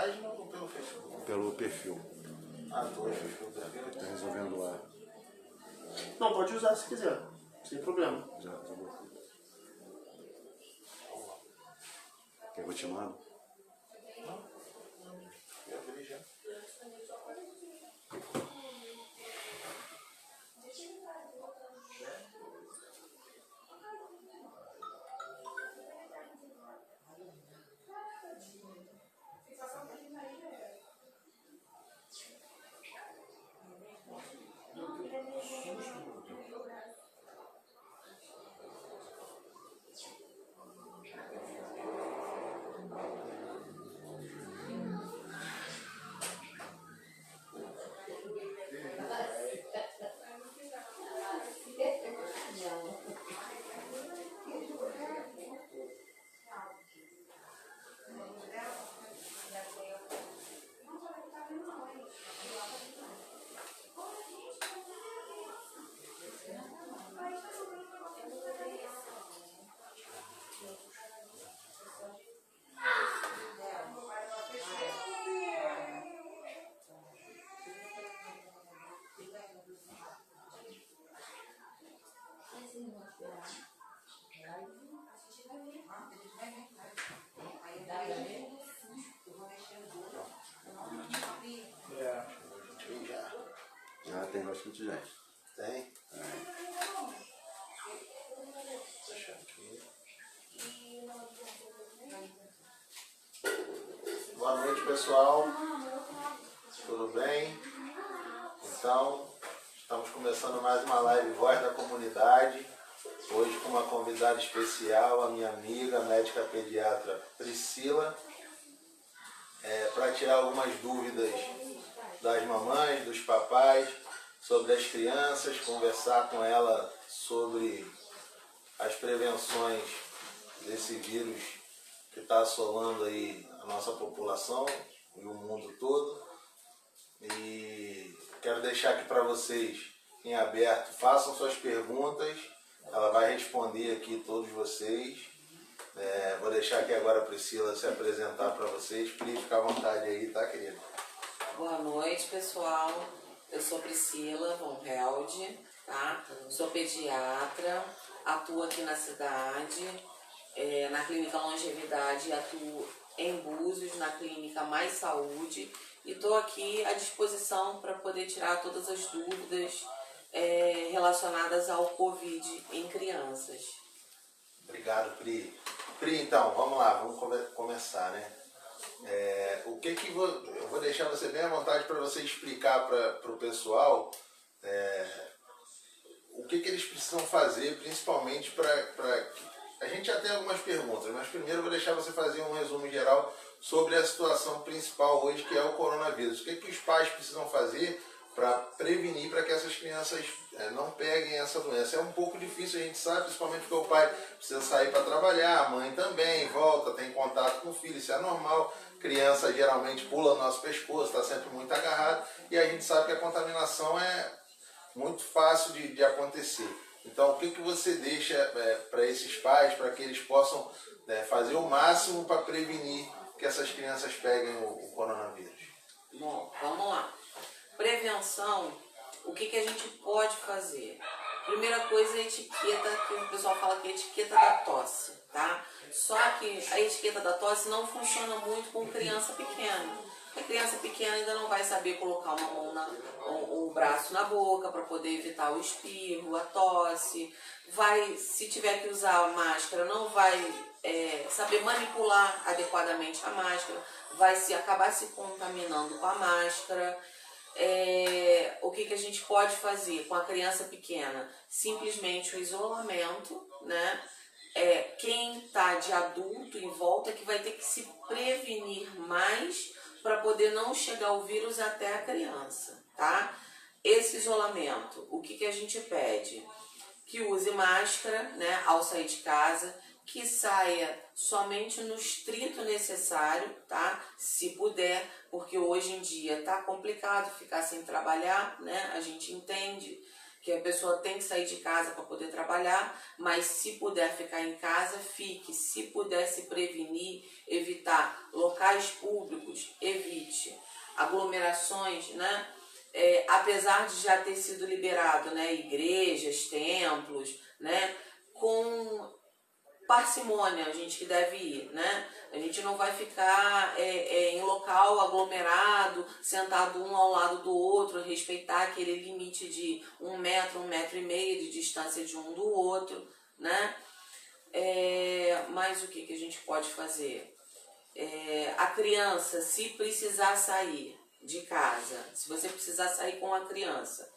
página ou pelo Facebook? Pelo perfil. Ah, tô, perfil dela. Ele tá resolvendo lá. Não, pode usar se quiser, sem problema. Já botei. Quer que eu te mando? Eu abri já. Já tem bastante gente. Tem? Deixa aqui. Boa noite, pessoal. Tudo bem? Então, estamos começando mais uma live Voz da Comunidade. Hoje com uma convidada especial, a minha amiga, a médica pediatra Priscila, para tirar algumas dúvidas das mamães, dos papais, sobre as crianças, conversar com ela sobre as prevenções desse vírus que está assolando aí a nossa população e o mundo todo. E quero deixar aqui para vocês em aberto, façam suas perguntas, ela vai responder aqui todos vocês. Vou deixar aqui agora a Priscila se apresentar para vocês. Pri, fica à vontade aí, tá, querida? Boa noite, pessoal. Eu sou Priscila von Held, tá? Sou pediatra, atuo aqui na cidade, na Clínica Longevidade, atuo em Búzios, na Clínica Mais Saúde, e estou aqui à disposição para poder tirar todas as dúvidas relacionadas ao Covid em crianças. Obrigado, Pri. Pri, então, vamos lá, vamos começar, né? Eu vou deixar você bem à vontade para você explicar para o pessoal o que eles precisam fazer, principalmente para... A gente já tem algumas perguntas, mas primeiro eu vou deixar você fazer um resumo geral sobre a situação principal hoje, que é o coronavírus. O que os pais precisam fazer para prevenir, para que essas crianças não peguem essa doença. É um pouco difícil, a gente sabe, principalmente porque o pai precisa sair para trabalhar, a mãe também, volta, tem contato com o filho, isso é normal. Criança geralmente pula no nosso pescoço, está sempre muito agarrado, e a gente sabe que a contaminação é muito fácil de acontecer. Então, o que você deixa para esses pais, para que eles possam fazer o máximo para prevenir que essas crianças peguem o coronavírus? Bom, vamos lá. Prevenção, o que a gente pode fazer? Primeira coisa é a etiqueta, que o pessoal fala que é a etiqueta da tosse, tá? Só que a etiqueta da tosse não funciona muito com criança pequena. A criança pequena ainda não vai saber colocar uma mão ou o braço na boca para poder evitar o espirro, a tosse. Se tiver que usar a máscara, não vai saber manipular adequadamente a máscara, vai acabar se contaminando com a máscara. O que a gente pode fazer com a criança pequena? Simplesmente o isolamento, né? Quem está de adulto em volta que vai ter que se prevenir mais para poder não chegar o vírus até a criança, tá? Esse isolamento, o que a gente pede? Que use máscara, né, ao sair de casa, que saia somente no estrito necessário, tá? Se puder, porque hoje em dia tá complicado ficar sem trabalhar, né? A gente entende que a pessoa tem que sair de casa para poder trabalhar, mas se puder ficar em casa, fique. Se puder se prevenir, evitar locais locais públicos, evite. Aglomerações, né? Apesar de já ter sido liberado, né, igrejas, templos, né, com parcimônia, a gente que deve ir, né? A gente não vai ficar em local aglomerado, sentado um ao lado do outro, respeitar aquele limite de 1 metro, 1,5 metro de distância de um do outro, né? Mas o que a gente pode fazer? A criança, se precisar sair de casa, se você precisar sair com a criança,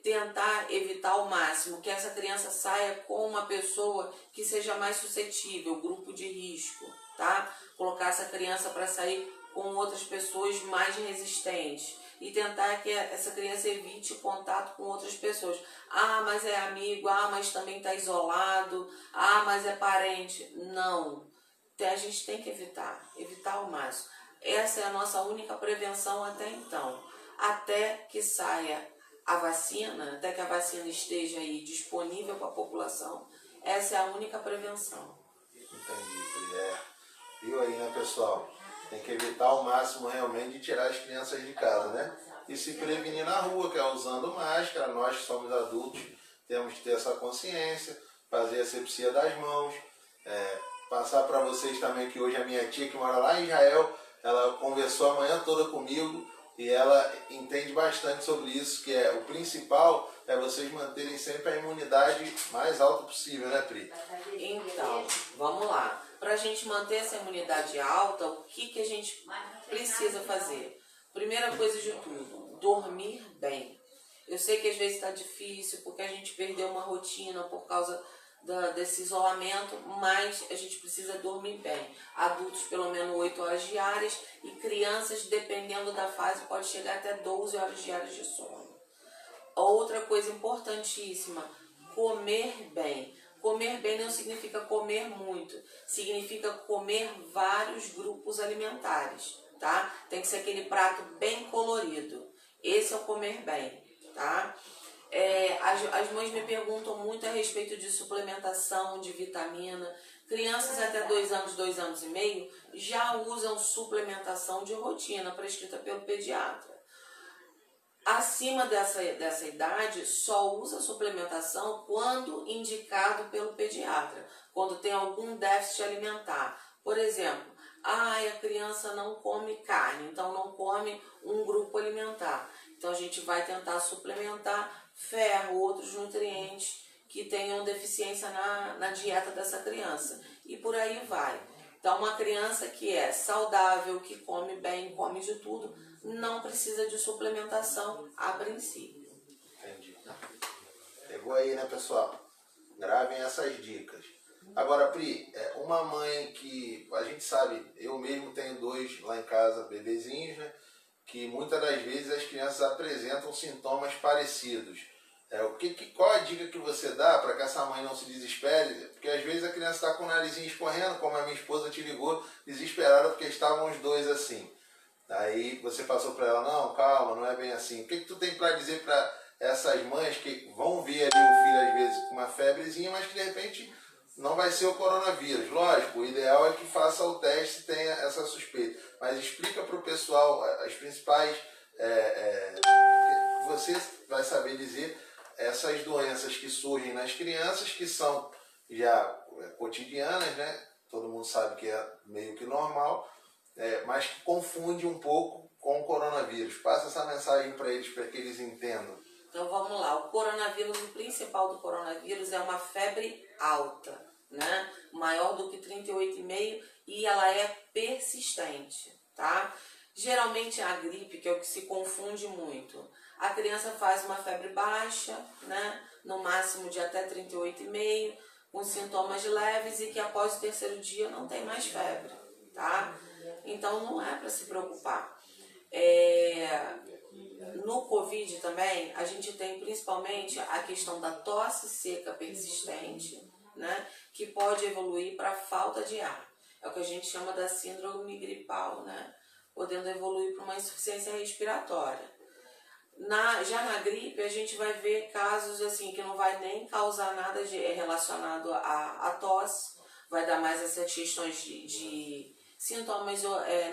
tentar evitar ao máximo que essa criança saia com uma pessoa que seja mais suscetível, grupo de risco, tá? Colocar essa criança para sair com outras pessoas mais resistentes e tentar que essa criança evite contato com outras pessoas. Ah, mas é amigo, mas também está isolado, mas é parente. Não. A gente tem que evitar ao máximo. Essa é a nossa única prevenção até então. Até que saia a vacina, até que a vacina esteja aí disponível para a população, essa é a única prevenção. Entendi. Viu aí, né, pessoal? Tem que evitar ao máximo realmente de tirar as crianças de casa, né? E se prevenir na rua, que é usando máscara. Nós que somos adultos temos que ter essa consciência, fazer a asepsia das mãos. Passar para vocês também que hoje a minha tia, que mora lá em Israel, ela conversou a manhã toda comigo e ela entende bastante sobre isso, que o principal é vocês manterem sempre a imunidade mais alta possível, né, Pri? Então, vamos lá. Para a gente manter essa imunidade alta, o que a gente precisa fazer? Primeira coisa de tudo, dormir bem. Eu sei que às vezes está difícil, porque a gente perdeu uma rotina por causa desse isolamento, mas a gente precisa dormir bem. Adultos pelo menos 8 horas diárias e crianças, dependendo da fase, pode chegar até 12 horas diárias de sono. Outra coisa importantíssima, comer bem. Comer bem não significa comer muito, significa comer vários grupos alimentares, tá? Tem que ser aquele prato bem colorido. Esse é o comer bem, tá? As mães me perguntam muito a respeito de suplementação de vitamina. Crianças até 2 anos, 2 anos e meio já usam suplementação de rotina prescrita pelo pediatra. Acima dessa idade, só usa suplementação quando indicado pelo pediatra, quando tem algum déficit alimentar. Por exemplo, a criança não come carne, então não come um grupo alimentar. Então a gente vai tentar suplementar ferro, outros nutrientes que tenham deficiência na dieta dessa criança. E por aí vai. Então uma criança que é saudável, que come bem, come de tudo, não precisa de suplementação a princípio. Entendi. Pegou aí, né, pessoal? Gravem essas dicas. Agora, Pri, uma mãe que a gente sabe, eu mesmo tenho 2 lá em casa, bebezinhos, né? Que muitas das vezes as crianças apresentam sintomas parecidos. Qual a dica que você dá para que essa mãe não se desespere? Porque às vezes a criança está com o narizinho escorrendo, como a minha esposa te ligou, desesperada porque estavam os 2 assim. Aí você passou para ela, não, calma, não é bem assim. O que tu tem para dizer para essas mães que vão ver ali o filho às vezes com uma febrezinha, mas que de repente não vai ser o coronavírus? Lógico, o ideal é que faça o teste e tenha essa suspeita. Mas explica para o pessoal as principais... você vai saber dizer essas doenças que surgem nas crianças, que são já cotidianas, né? Todo mundo sabe que é meio que normal, mas que confunde um pouco com o coronavírus. Passa essa mensagem para eles, para que eles entendam. Então vamos lá, o coronavírus, o principal do coronavírus é uma febre alta, né? Maior do que 38,5 e ela é persistente, tá? Geralmente a gripe, que é o que se confunde muito, a criança faz uma febre baixa, né? No máximo de até 38,5, com sintomas leves e que após o 3º dia não tem mais febre, tá? Então não é para se preocupar. No Covid também, a gente tem principalmente a questão da tosse seca persistente, né? Que pode evoluir para falta de ar. É o que a gente chama da síndrome gripal, né? Podendo evoluir para uma insuficiência respiratória. Já na gripe, a gente vai ver casos assim que não vai nem causar nada relacionado à tosse, vai dar mais essas questões de sintomas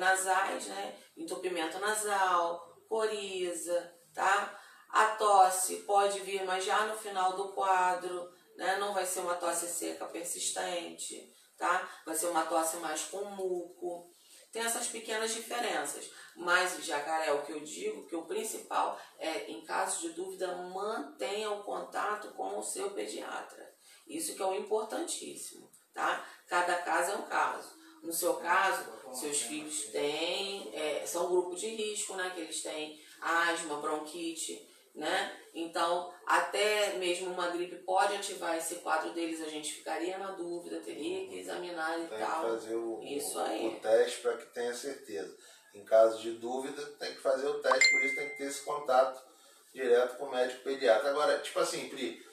nasais, né? Entupimento nasal, coriza, tá? A tosse pode vir, mas já no final do quadro, né? Não vai ser uma tosse seca persistente, tá? Vai ser uma tosse mais com muco. Tem essas pequenas diferenças, mas, Jacaré, o que eu digo, que o principal é, em caso de dúvida, mantenha o contato com o seu pediatra. Isso que é o importantíssimo, tá? Cada caso é um caso. No seu caso, seus filhos têm, são grupo de risco, né? Que eles têm asma, bronquite, né? Então, até mesmo uma gripe pode ativar esse quadro deles, a gente ficaria na dúvida, teria que examinar e Tem tal. que fazer Isso aí. o teste para que tenha certeza. Em caso de dúvida, tem que fazer o teste, por isso tem que ter esse contato direto com o médico pediatra. Agora, tipo assim, Pri,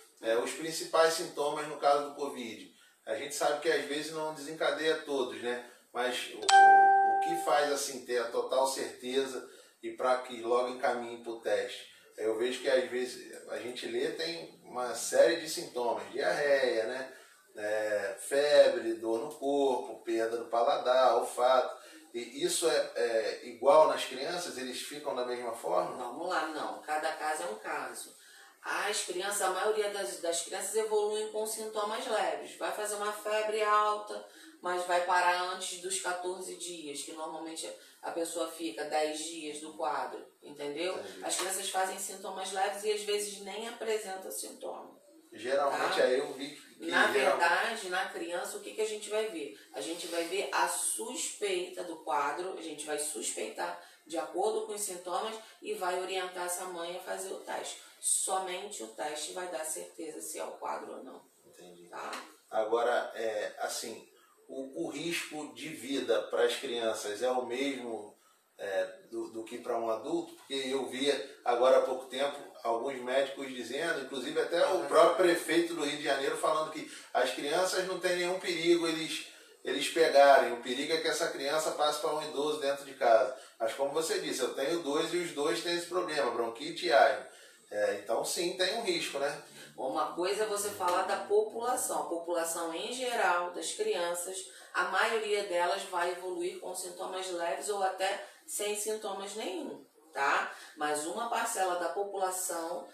os principais sintomas no caso do Covid, a gente sabe que às vezes não desencadeia todos, né? Mas o que faz assim ter a total certeza e para que logo encaminhe para o teste? Eu vejo que às vezes a gente lê, tem uma série de sintomas, diarreia, né? Febre, dor no corpo, perda do paladar, olfato. E isso é igual nas crianças? Eles ficam da mesma forma? Vamos lá, não. Cada caso é um caso. As crianças, a maioria das crianças evoluem com sintomas leves. Vai fazer uma febre alta, mas vai parar antes dos 14 dias, que normalmente a pessoa fica 10 dias do quadro, entendeu? Entendi. As crianças fazem sintomas leves e às vezes nem apresentam sintoma. Geralmente, Tá? aí eu vi que... Na verdade, na criança, o que a gente vai ver? A gente vai ver a suspeita do quadro, a gente vai suspeitar de acordo com os sintomas e vai orientar essa mãe a fazer o teste. Somente o teste vai dar certeza se é o quadro ou não. Entendi. Tá? Agora, assim, o risco de vida para as crianças é o mesmo do que para um adulto? Porque eu via agora há pouco tempo alguns médicos dizendo, inclusive até o próprio prefeito do Rio de Janeiro falando que as crianças não têm nenhum perigo eles pegarem. O perigo é que essa criança passe para um idoso dentro de casa. Mas como você disse, eu tenho 2 e os 2 têm esse problema, bronquite e asma. Então sim, tem um risco, né? Uma coisa é você falar da população. A população em geral, das crianças, a maioria delas vai evoluir com sintomas leves ou até sem sintomas nenhum, tá? Mas uma parcela da população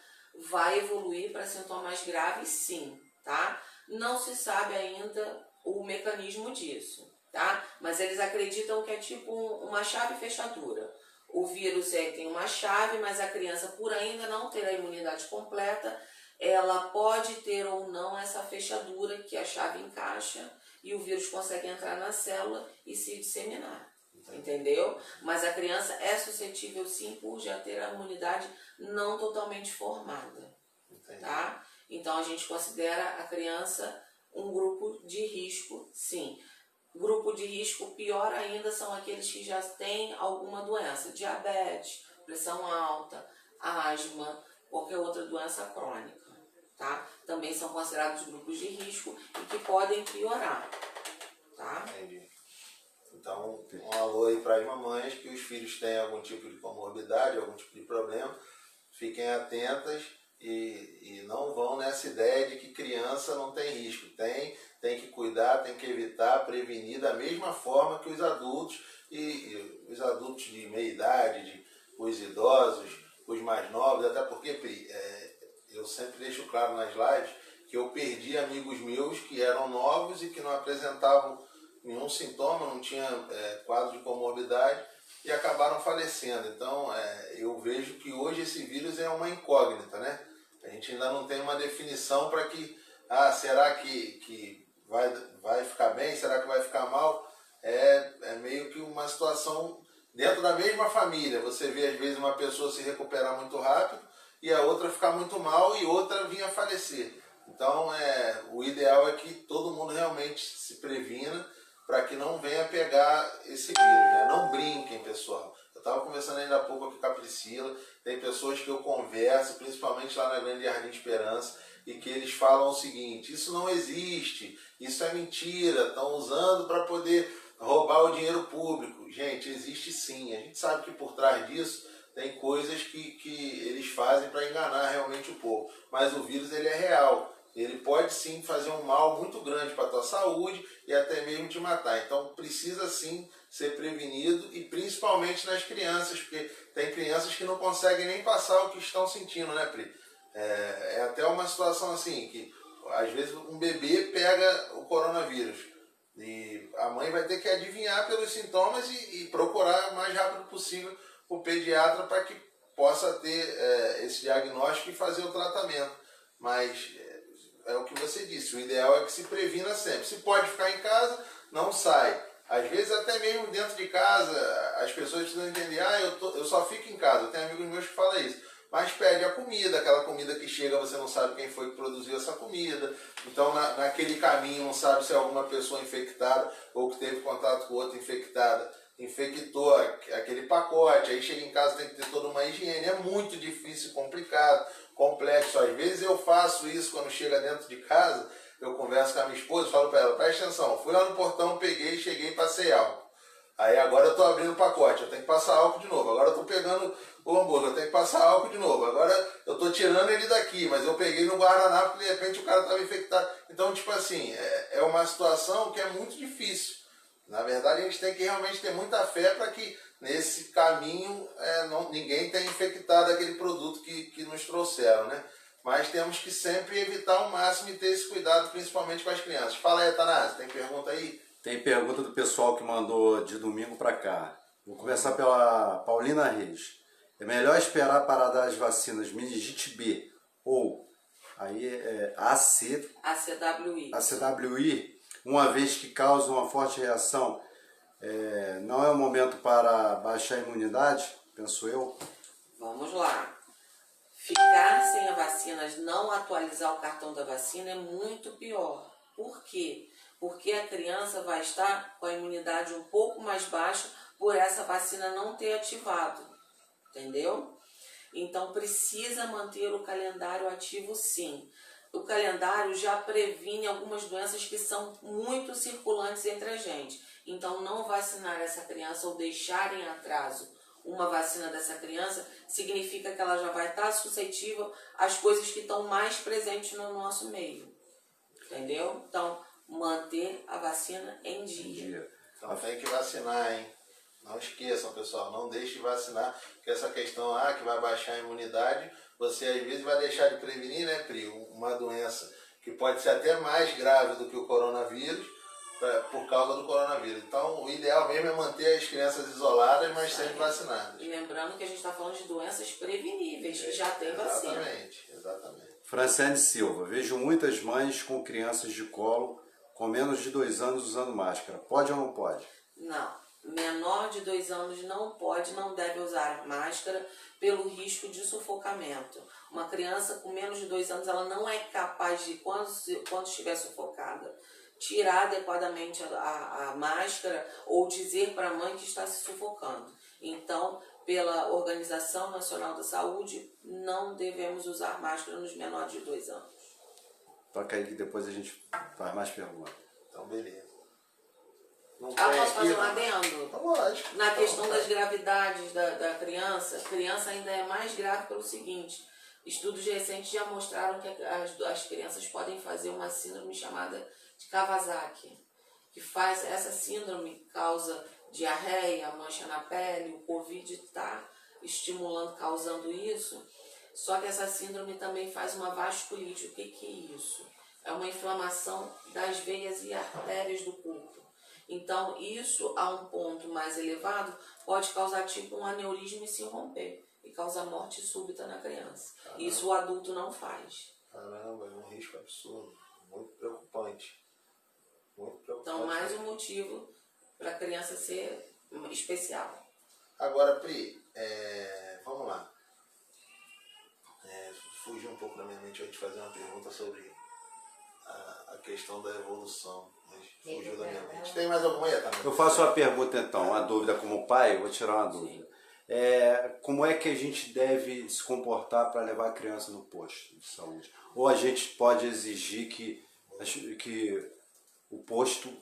vai evoluir para sintomas graves sim, tá? Não se sabe ainda o mecanismo disso, tá? Mas eles acreditam que é tipo uma chave fechadura. O vírus tem uma chave, mas a criança, por ainda não ter a imunidade completa, ela pode ter ou não essa fechadura que a chave encaixa e o vírus consegue entrar na célula e se disseminar. Entendeu? Mas a criança é suscetível sim por já ter a imunidade não totalmente formada. Tá? Então a gente considera a criança um grupo de risco, sim. Grupo de risco pior ainda são aqueles que já têm alguma doença, diabetes, pressão alta, asma, qualquer outra doença crônica, tá? Também são considerados grupos de risco e que podem piorar, tá? Entendi. Então, um alô aí para as mamães que os filhos têm algum tipo de comorbidade, algum tipo de problema, fiquem atentas e não vão nessa ideia de que criança não tem risco. Tem que cuidar, tem que evitar, prevenir da mesma forma que os adultos e os adultos de meia idade, os idosos, os mais novos, até porque eu sempre deixo claro nas lives que eu perdi amigos meus que eram novos e que não apresentavam nenhum sintoma, não tinha quadro de comorbidade e acabaram falecendo. Então, eu vejo que hoje esse vírus é uma incógnita, né? A gente ainda não tem uma definição para que, será que vai ficar bem, será que vai ficar mal? É meio que uma situação dentro da mesma família. Você vê às vezes uma pessoa se recuperar muito rápido e a outra ficar muito mal e outra vir a falecer. Então, o ideal é que todo mundo realmente se previna para que não venha pegar esse vírus, né? Não brinquem, pessoal. Eu estava conversando ainda há pouco aqui com a Priscila, tem pessoas que eu converso, principalmente lá na Grande Jardim Esperança, e que eles falam o seguinte: isso não existe, isso é mentira, estão usando para poder roubar o dinheiro público. Gente, existe sim. A gente sabe que por trás disso tem coisas que eles fazem para enganar realmente o povo. Mas o vírus ele é real. ele pode sim fazer um mal muito grande para a tua saúde e até mesmo te matar. Então precisa sim ser prevenido, e principalmente nas crianças, porque tem crianças que não conseguem nem passar o que estão sentindo, né, Pri? É até uma situação assim, que às vezes um bebê pega o coronavírus e a mãe vai ter que adivinhar pelos sintomas e procurar o mais rápido possível o pediatra para que possa ter esse diagnóstico e fazer o tratamento. Mas é o que você disse, o ideal é que se previna sempre. Se pode ficar em casa, não sai. Às vezes até mesmo dentro de casa, as pessoas precisam entender, eu só fico em casa. Eu tenho amigos meus que falam isso. Mas pede a comida, aquela comida que chega, você não sabe quem foi que produziu essa comida. Então naquele caminho não sabe se é alguma pessoa infectada ou que teve contato com outra infectada infectou aquele pacote, aí chega em casa tem que ter toda uma higiene. É muito difícil, complicado, complexo. Às vezes eu faço isso quando chega dentro de casa, eu converso com a minha esposa e falo para ela, presta atenção, fui lá no portão, peguei, cheguei e passei álcool. Aí agora eu estou abrindo o pacote, eu tenho que passar álcool de novo. Agora eu estou pegando o hambúrguer, eu tenho que passar álcool de novo. Agora eu estou tirando ele daqui, mas eu peguei no guardanapo porque de repente o cara estava infectado. Então, tipo assim, é uma situação que é muito difícil. Na verdade, a gente tem que realmente ter muita fé para que nesse caminho ninguém tenha infectado aquele produto que nos trouxeram, né? Mas temos que sempre evitar ao máximo e ter esse cuidado, principalmente com as crianças. Fala aí, Atanásio, tem pergunta aí? Tem pergunta do pessoal que mandou de domingo para cá. Vou começar pela Paulina Reis. É melhor esperar para dar as vacinas meningite B ou ACWI, uma vez que causa uma forte reação, não é o momento para baixar a imunidade, penso eu? Vamos lá. Ficar sem a vacina, não atualizar o cartão da vacina é muito pior. Por quê? Porque a criança vai estar com a imunidade um pouco mais baixa por essa vacina não ter ativado. Entendeu? Então precisa manter o calendário ativo, sim. O calendário já previne algumas doenças que são muito circulantes entre a gente. Então não vacinar essa criança ou deixar em atraso uma vacina dessa criança significa que ela já vai estar suscetível às coisas que estão mais presentes no nosso meio. Entendeu? Então, manter a vacina em dia. Então tem que vacinar, hein? Não esqueçam, pessoal, não deixe de vacinar, porque essa questão que vai baixar a imunidade, você às vezes vai deixar de prevenir, né, Pri, uma doença que pode ser até mais grave do que o coronavírus, por causa do coronavírus. Então, o ideal mesmo é manter as crianças isoladas, mas sempre vacinadas. E lembrando que a gente está falando de doenças preveníveis, que já tem vacina. Exatamente. Franciane Silva, vejo muitas mães com crianças de colo com menos de 2 anos usando máscara. Pode ou não pode? Não. Menor de 2 anos não pode, não deve usar máscara pelo risco de sufocamento. Uma criança com menos de 2 anos, ela não é capaz de, quando estiver sufocada, tirar adequadamente a máscara ou dizer para a mãe que está se sufocando. Então, pela Organização Nacional da Saúde, não devemos usar máscara nos menores de 2 anos. Toca aí que depois a gente faz mais perguntas. Então, beleza. Posso fazer um adendo? Lógico. Na questão das gravidades da criança, a criança ainda é mais grave pelo seguinte: estudos recentes já mostraram que as crianças podem fazer uma síndrome chamada de Kawasaki, que faz essa síndrome, causa diarreia, mancha na pele, o Covid está estimulando, causando isso. Só que essa síndrome também faz uma vasculite. O que é isso? É uma inflamação das veias e artérias do corpo. Então, isso a um ponto mais elevado pode causar tipo um aneurisma e se romper e causar morte súbita na criança. Caramba. Isso o adulto não faz. Caramba, é um risco absurdo, muito preocupante. Muito preocupante. Então, mais um motivo para a criança ser especial. Agora, Pri, vamos lá. Fugiu um pouco da minha mente antes de fazer uma pergunta sobre a questão da evolução. Fugiu da minha mente. Tem mais alguma aí, tá? Eu faço uma pergunta então, uma dúvida como pai, eu vou tirar uma dúvida. Como é que a gente deve se comportar para levar a criança no posto de saúde? Ou a gente pode exigir que o posto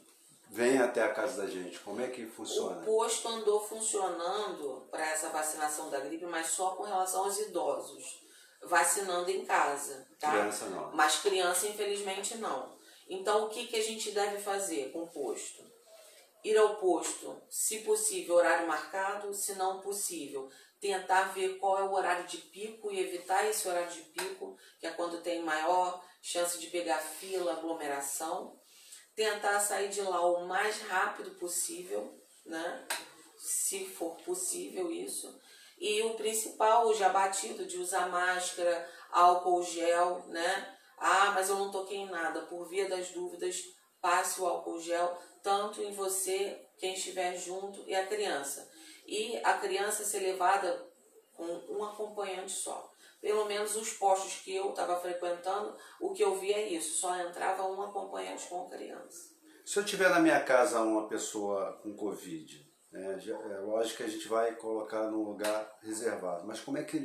venha até a casa da gente? Como é que funciona? O posto andou funcionando para essa vacinação da gripe, mas só com relação aos idosos. vacinando em casa, tá? Criança não. Mas criança, infelizmente, não. Então, o que a gente deve fazer com o posto? Ir ao posto, se possível, horário marcado, se não possível, tentar ver qual é o horário de pico e evitar esse horário de pico, que é quando tem maior chance de pegar fila, aglomeração. Tentar sair de lá o mais rápido possível, né? Se for possível isso. E o principal, o já batido, de usar máscara, álcool gel, né? Ah, mas eu não toquei em nada. Por via das dúvidas, passe o álcool gel, tanto em você, quem estiver junto, e a criança. E a criança ser levada com um acompanhante só. Pelo menos os postos que eu estava frequentando, o que eu vi é isso, só entrava um acompanhante com criança. Se eu tiver na minha casa uma pessoa com Covid, né, é lógico que a gente vai colocar num lugar reservado, mas como é que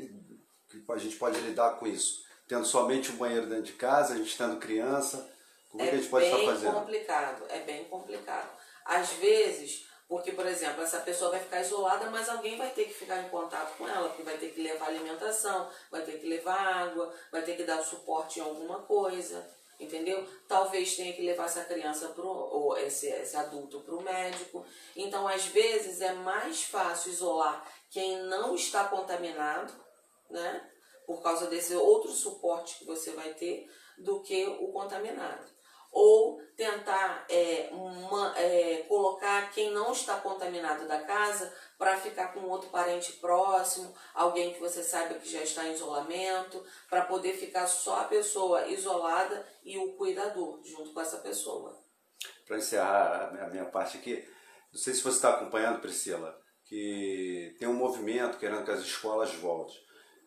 a gente pode lidar com isso? Tendo somente um banheiro dentro de casa, a gente tendo criança, como é que a gente pode estar fazendo? É bem complicado. Às vezes, porque, por exemplo, essa pessoa vai ficar isolada, mas alguém vai ter que ficar em contato com ela, porque vai ter que levar alimentação, vai ter que levar água, vai ter que dar suporte em alguma coisa, entendeu? Talvez tenha que levar essa criança ou esse adulto para o médico. Então, às vezes, é mais fácil isolar quem não está contaminado, né? Por causa desse outro suporte que você vai ter, do que o contaminado. Ou tentar colocar quem não está contaminado da casa para ficar com outro parente próximo, alguém que você saiba que já está em isolamento, para poder ficar só a pessoa isolada e o cuidador junto com essa pessoa. Para encerrar a minha parte aqui, não sei se você está acompanhando, Priscila, que tem um movimento querendo que as escolas voltem.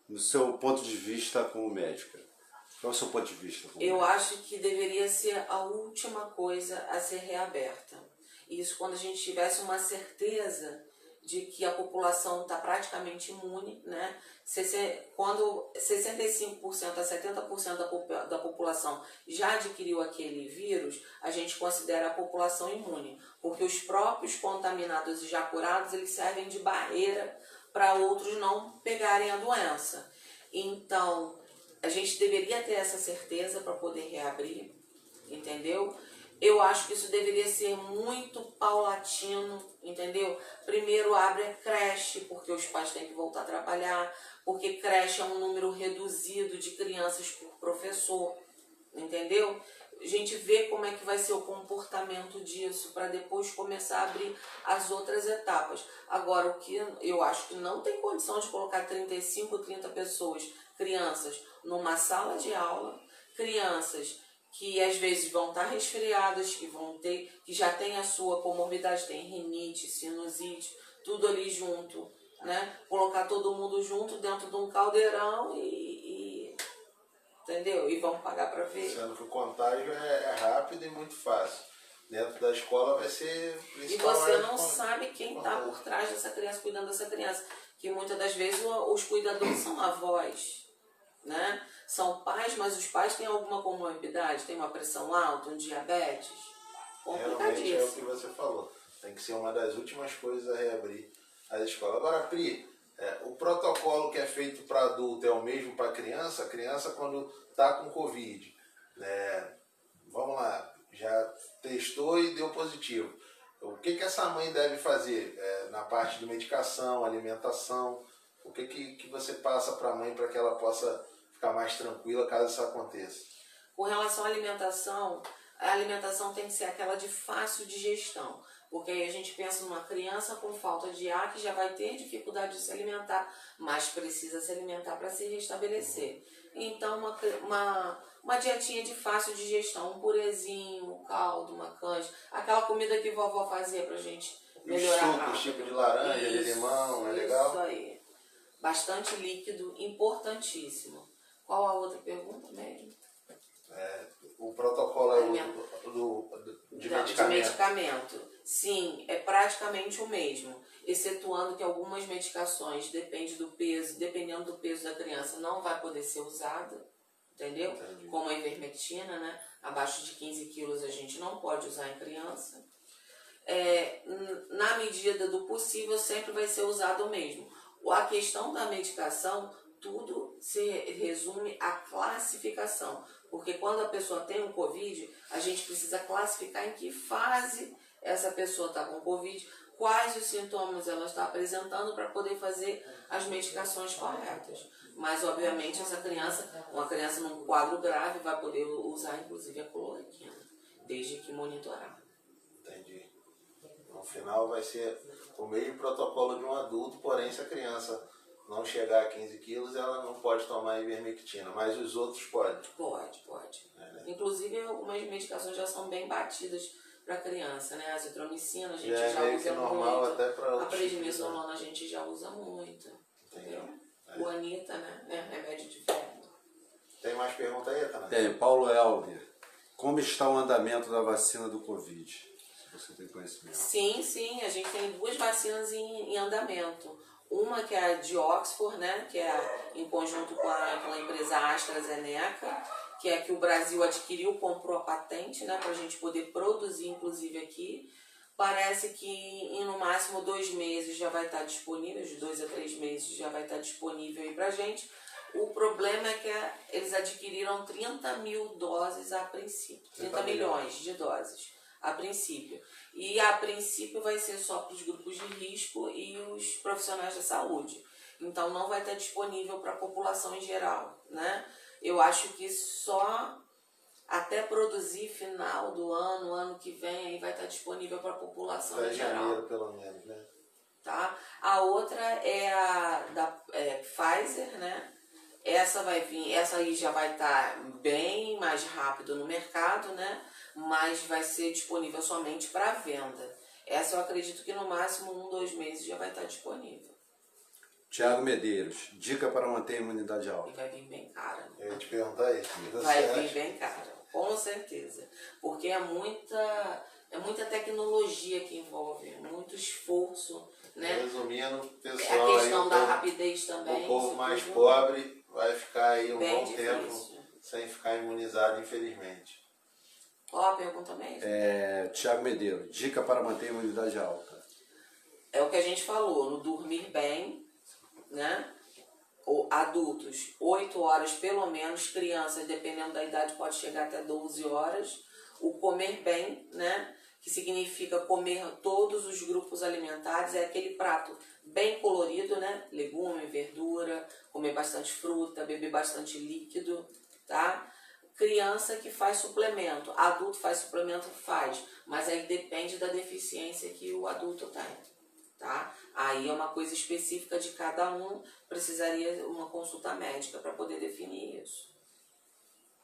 No seu ponto de vista como médica, qual é o seu ponto de vista? Eu acho que deveria ser a última coisa a ser reaberta. Isso quando a gente tivesse uma certeza de que a população está praticamente imune, né? Quando 65% a 70% da população já adquiriu aquele vírus, a gente considera a população imune, porque os próprios contaminados e já curados, eles servem de barreira para outros não pegarem a doença. Então, a gente deveria ter essa certeza para poder reabrir, entendeu? Eu acho que isso deveria ser muito paulatino, entendeu? Primeiro abre a creche, porque os pais têm que voltar a trabalhar, porque creche é um número reduzido de crianças por professor, entendeu? A gente vê como é que vai ser o comportamento disso, para depois começar a abrir as outras etapas. Agora, o que eu acho que não tem condição de colocar 35, 30 pessoas, crianças, numa sala de aula, crianças que às vezes vão estar resfriadas, que já tem a sua comorbidade, tem rinite, sinusite, tudo ali junto, né? Colocar todo mundo junto dentro de um caldeirão entendeu? E vamos pagar para ver. Sendo que o contágio é rápido e muito fácil. Dentro da escola vai ser principal. E você não sabe quem está por trás dessa criança, cuidando dessa criança. Que muitas das vezes os cuidadores são avós, né? São pais, mas os pais têm alguma comorbidade, tem uma pressão alta, um diabetes. Realmente é o que você falou. Tem que ser uma das últimas coisas a reabrir as escolas. Agora, Pri, o protocolo que é feito para adulto é o mesmo para criança? A criança, quando está com Covid, vamos lá, já testou e deu positivo. O que essa mãe deve fazer na parte de medicação, alimentação? O que você passa para a mãe para que ela possa ficar mais tranquila caso isso aconteça? Com relação à alimentação, a alimentação tem que ser aquela de fácil digestão. Porque aí a gente pensa numa criança com falta de ar que já vai ter dificuldade de se alimentar, mas precisa se alimentar para se restabelecer. Então, uma dietinha de fácil digestão, um purezinho, um caldo, uma canja, aquela comida que vovó fazia pra gente melhorar. Sucos, tipo de laranja, de limão, é legal? Isso aí. Bastante líquido, importantíssimo. Qual a outra pergunta mesmo? O protocolo de medicamento. Sim, é praticamente o mesmo, excetuando que algumas medicações, dependendo do peso da criança, não vai poder ser usada, entendeu? Entendi. Como a ivermectina, né? Abaixo de 15 quilos a gente não pode usar em criança. Na medida do possível, sempre vai ser usado o mesmo. A questão da medicação, tudo se resume à classificação. Porque quando a pessoa tem um Covid, a gente precisa classificar em que fase essa pessoa está com Covid, quais os sintomas ela está apresentando para poder fazer as medicações corretas. Mas, obviamente, uma criança num quadro grave, vai poder usar, inclusive, a cloroquina, desde que monitorada. Entendi. No final vai ser o mesmo protocolo de um adulto, porém se a criança não chegar a 15 quilos, ela não pode tomar ivermectina, mas os outros podem. Pode. Inclusive, algumas medicações já são bem batidas para criança, né? A azitromicina a gente já usa normal muito. Até para a prednisolona a gente já usa muito. Entendeu? O Anita, né? Remédio de febre. Tem mais pergunta aí, Tana? Tem, Paulo Elber. Como está o andamento da vacina do Covid? Se você tem conhecimento. Sim, a gente tem 2 vacinas em andamento. Uma que é a de Oxford, né? Que é em conjunto com aquela empresa AstraZeneca, que é que o Brasil adquiriu, comprou a patente, né? Para a gente poder produzir, inclusive, aqui. Parece que em no máximo 2 meses já vai estar disponível, de 2 a 3 meses já vai estar disponível aí pra gente. O problema é que eles adquiriram 30 mil doses a princípio, 30 milhões de doses a princípio. E a princípio vai ser só para os grupos de risco e os profissionais da saúde. Então não vai estar disponível para a população em geral, né? Eu acho que só até produzir final do ano que vem, aí vai estar disponível para a população em geral. Janeiro, pelo menos, né? Tá? A outra é a da Pfizer, né? Essa vai vir, essa aí já vai estar bem mais rápido no mercado, né? Mas vai ser disponível somente para venda. Essa eu acredito que no máximo 1, 2 meses já vai estar disponível. Tiago Medeiros, dica para manter a imunidade alta. E vai vir bem cara. Né? Eu ia te perguntar isso. Vai vir bem cara, com certeza. Porque é muita tecnologia que envolve, muito esforço, né? Resumindo, pessoal, a questão aí, da rapidez também. O povo mais pobre vai ficar aí um bom difícil. tempo sem ficar imunizado, infelizmente. Qual a pergunta mesmo? Tiago Medeiros, dica para manter a imunidade alta. É o que a gente falou, no dormir bem, né? Adultos, 8 horas pelo menos, crianças, dependendo da idade, pode chegar até 12 horas. O comer bem, né? Que significa comer todos os grupos alimentares, é aquele prato bem colorido, né? Legume, verdura, comer bastante fruta, beber bastante líquido, tá? Criança que faz suplemento, adulto faz suplemento, faz, mas aí depende da deficiência que o adulto tem, tá? Aí é uma coisa específica de cada um, precisaria uma consulta médica para poder definir isso.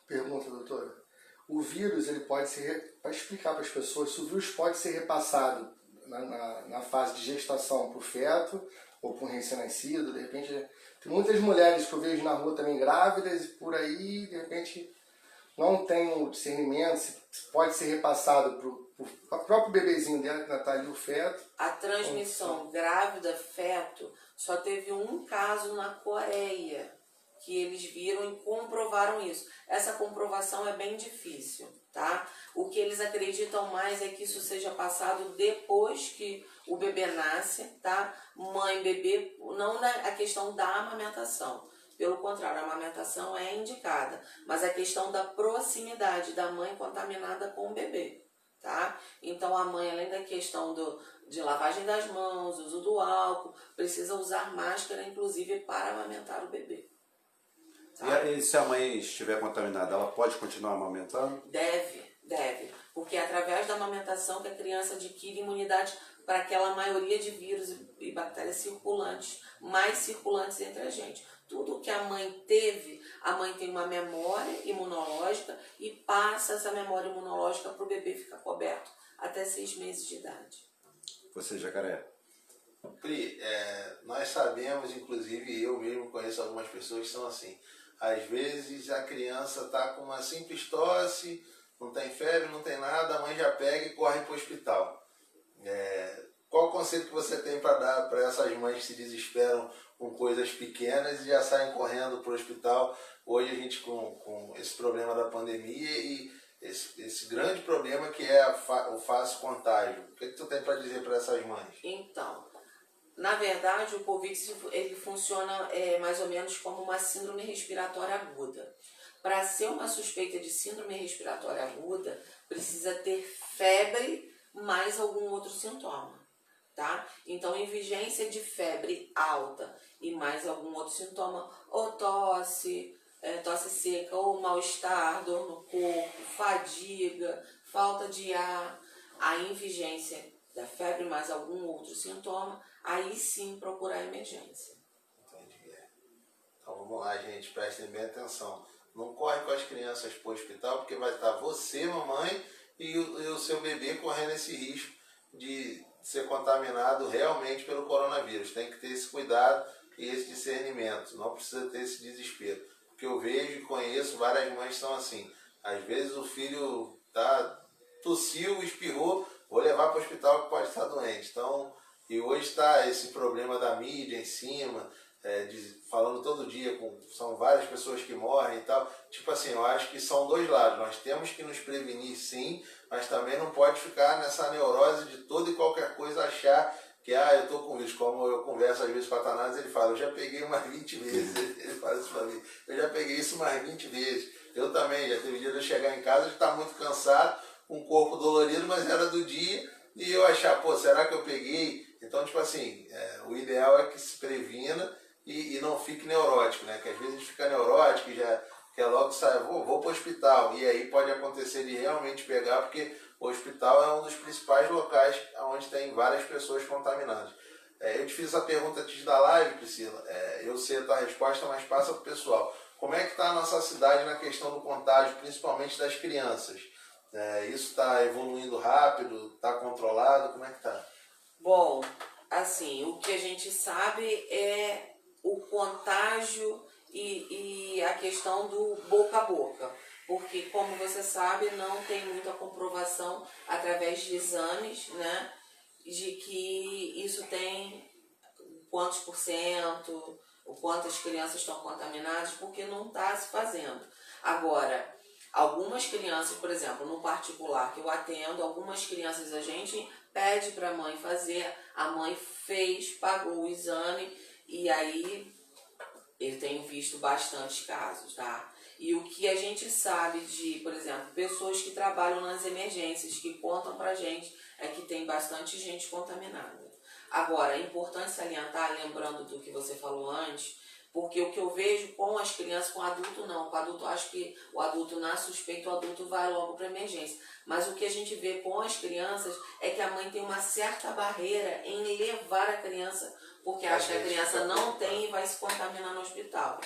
Pergunta, doutora. O vírus, ele pode ser, para explicar para as pessoas, se o vírus pode ser repassado na fase de gestação para o feto ou para um recém-nascido, de repente, tem muitas mulheres que eu vejo na rua também grávidas e por aí, de repente, não tem o discernimento se pode ser repassado para o próprio bebezinho dela, que está ali, o feto. A transmissão grávida-feto só teve um caso na Coreia, que eles viram e comprovaram isso. Essa comprovação é bem difícil, tá? O que eles acreditam mais é que isso seja passado depois que o bebê nasce, tá? Mãe, bebê, não a questão da amamentação. Pelo contrário, a amamentação é indicada, mas a questão da proximidade da mãe contaminada com o bebê, tá? Então a mãe, além da questão de lavagem das mãos, uso do álcool, precisa usar máscara, inclusive, para amamentar o bebê. Tá? E se a mãe estiver contaminada, ela pode continuar amamentando? Deve, porque é através da amamentação que a criança adquire imunidade para aquela maioria de vírus e bactérias circulantes, mais circulantes entre a gente. Tudo que a mãe teve, a mãe tem uma memória imunológica e passa essa memória imunológica para o bebê ficar coberto até 6 meses de idade. Você, Jacaré? Pri, nós sabemos, inclusive eu mesmo conheço algumas pessoas que são assim. Às vezes a criança está com uma simples tosse, não tem febre, não tem nada, a mãe já pega e corre para o hospital. Qual o conselho que você tem para dar para essas mães que se desesperam com coisas pequenas e já saem correndo para o hospital? Hoje a gente com esse problema da pandemia e esse grande problema que é o fácil contágio. O que tu tem para dizer para essas mães? Então, Na verdade, o Covid ele funciona mais ou menos como uma síndrome respiratória aguda. Para ser uma suspeita de síndrome respiratória aguda, precisa ter febre mais algum outro sintoma, tá? Então, em vigência de febre alta e mais algum outro sintoma, ou tosse, tosse seca, ou mal-estar, dor no corpo, fadiga, falta de ar, aí em vigência da febre mais algum outro sintoma, aí sim procurar emergência. Entendi. Então vamos lá, gente, prestem bem atenção. Não corre com as crianças para o hospital, porque vai estar você, mamãe, e o seu bebê correndo esse risco de ser contaminado realmente pelo coronavírus. Tem que ter esse cuidado e esse discernimento. Não precisa ter esse desespero. Porque eu vejo e conheço várias mães que são assim. Às vezes o filho tossiu, espirrou, vou levar para o hospital que pode estar doente. Então, e hoje está esse problema da mídia em cima, falando todo dia, são várias pessoas que morrem e tal. Tipo assim, eu acho que são dois lados. Nós temos que nos prevenir sim, mas também não pode ficar nessa neurose de toda e qualquer coisa achar que eu tô com isso. Como eu converso às vezes com a Tanás, ele fala, eu já peguei umas 20 vezes. Ele fala isso pra mim, eu já peguei isso umas 20 vezes. Eu também, já teve dia de eu chegar em casa, de estar muito cansado, com o corpo dolorido, mas era do dia, e eu achar, será que eu peguei? Então, tipo assim, o ideal é que se previna e não fique neurótico, né? Que às vezes a gente fica neurótico e já quer logo sair, vou para o hospital. E aí pode acontecer de realmente pegar, porque o hospital é um dos principais locais onde tem várias pessoas contaminadas. Eu te fiz essa pergunta antes da live, Priscila. Eu sei a tua resposta, mas passa para o pessoal. Como é que está a nossa cidade na questão do contágio, principalmente das crianças? Isso está evoluindo rápido? Está controlado? Como é que está? Bom, assim, o que a gente sabe é o contágio e a questão do boca a boca. Porque, como você sabe, não tem muita comprovação através de exames, né? De que isso tem quantos por cento, o quantas crianças estão contaminadas, porque não está se fazendo. Agora, algumas crianças, por exemplo, no particular que eu atendo, algumas crianças a gente pede para a mãe fazer, a mãe fez, pagou o exame e aí eu tenho visto bastantes casos, tá? E o que a gente sabe de, por exemplo, pessoas que trabalham nas emergências, que contam pra gente, é que tem bastante gente contaminada. Agora, é importante salientar, lembrando do que você falou antes, porque o que eu vejo com as crianças, com o adulto não. Com o adulto, acho que o adulto, na suspeita, o adulto vai logo para emergência. Mas o que a gente vê com as crianças é que a mãe tem uma certa barreira em levar a criança, porque acha que a criança não tem e vai se contaminar no hospital.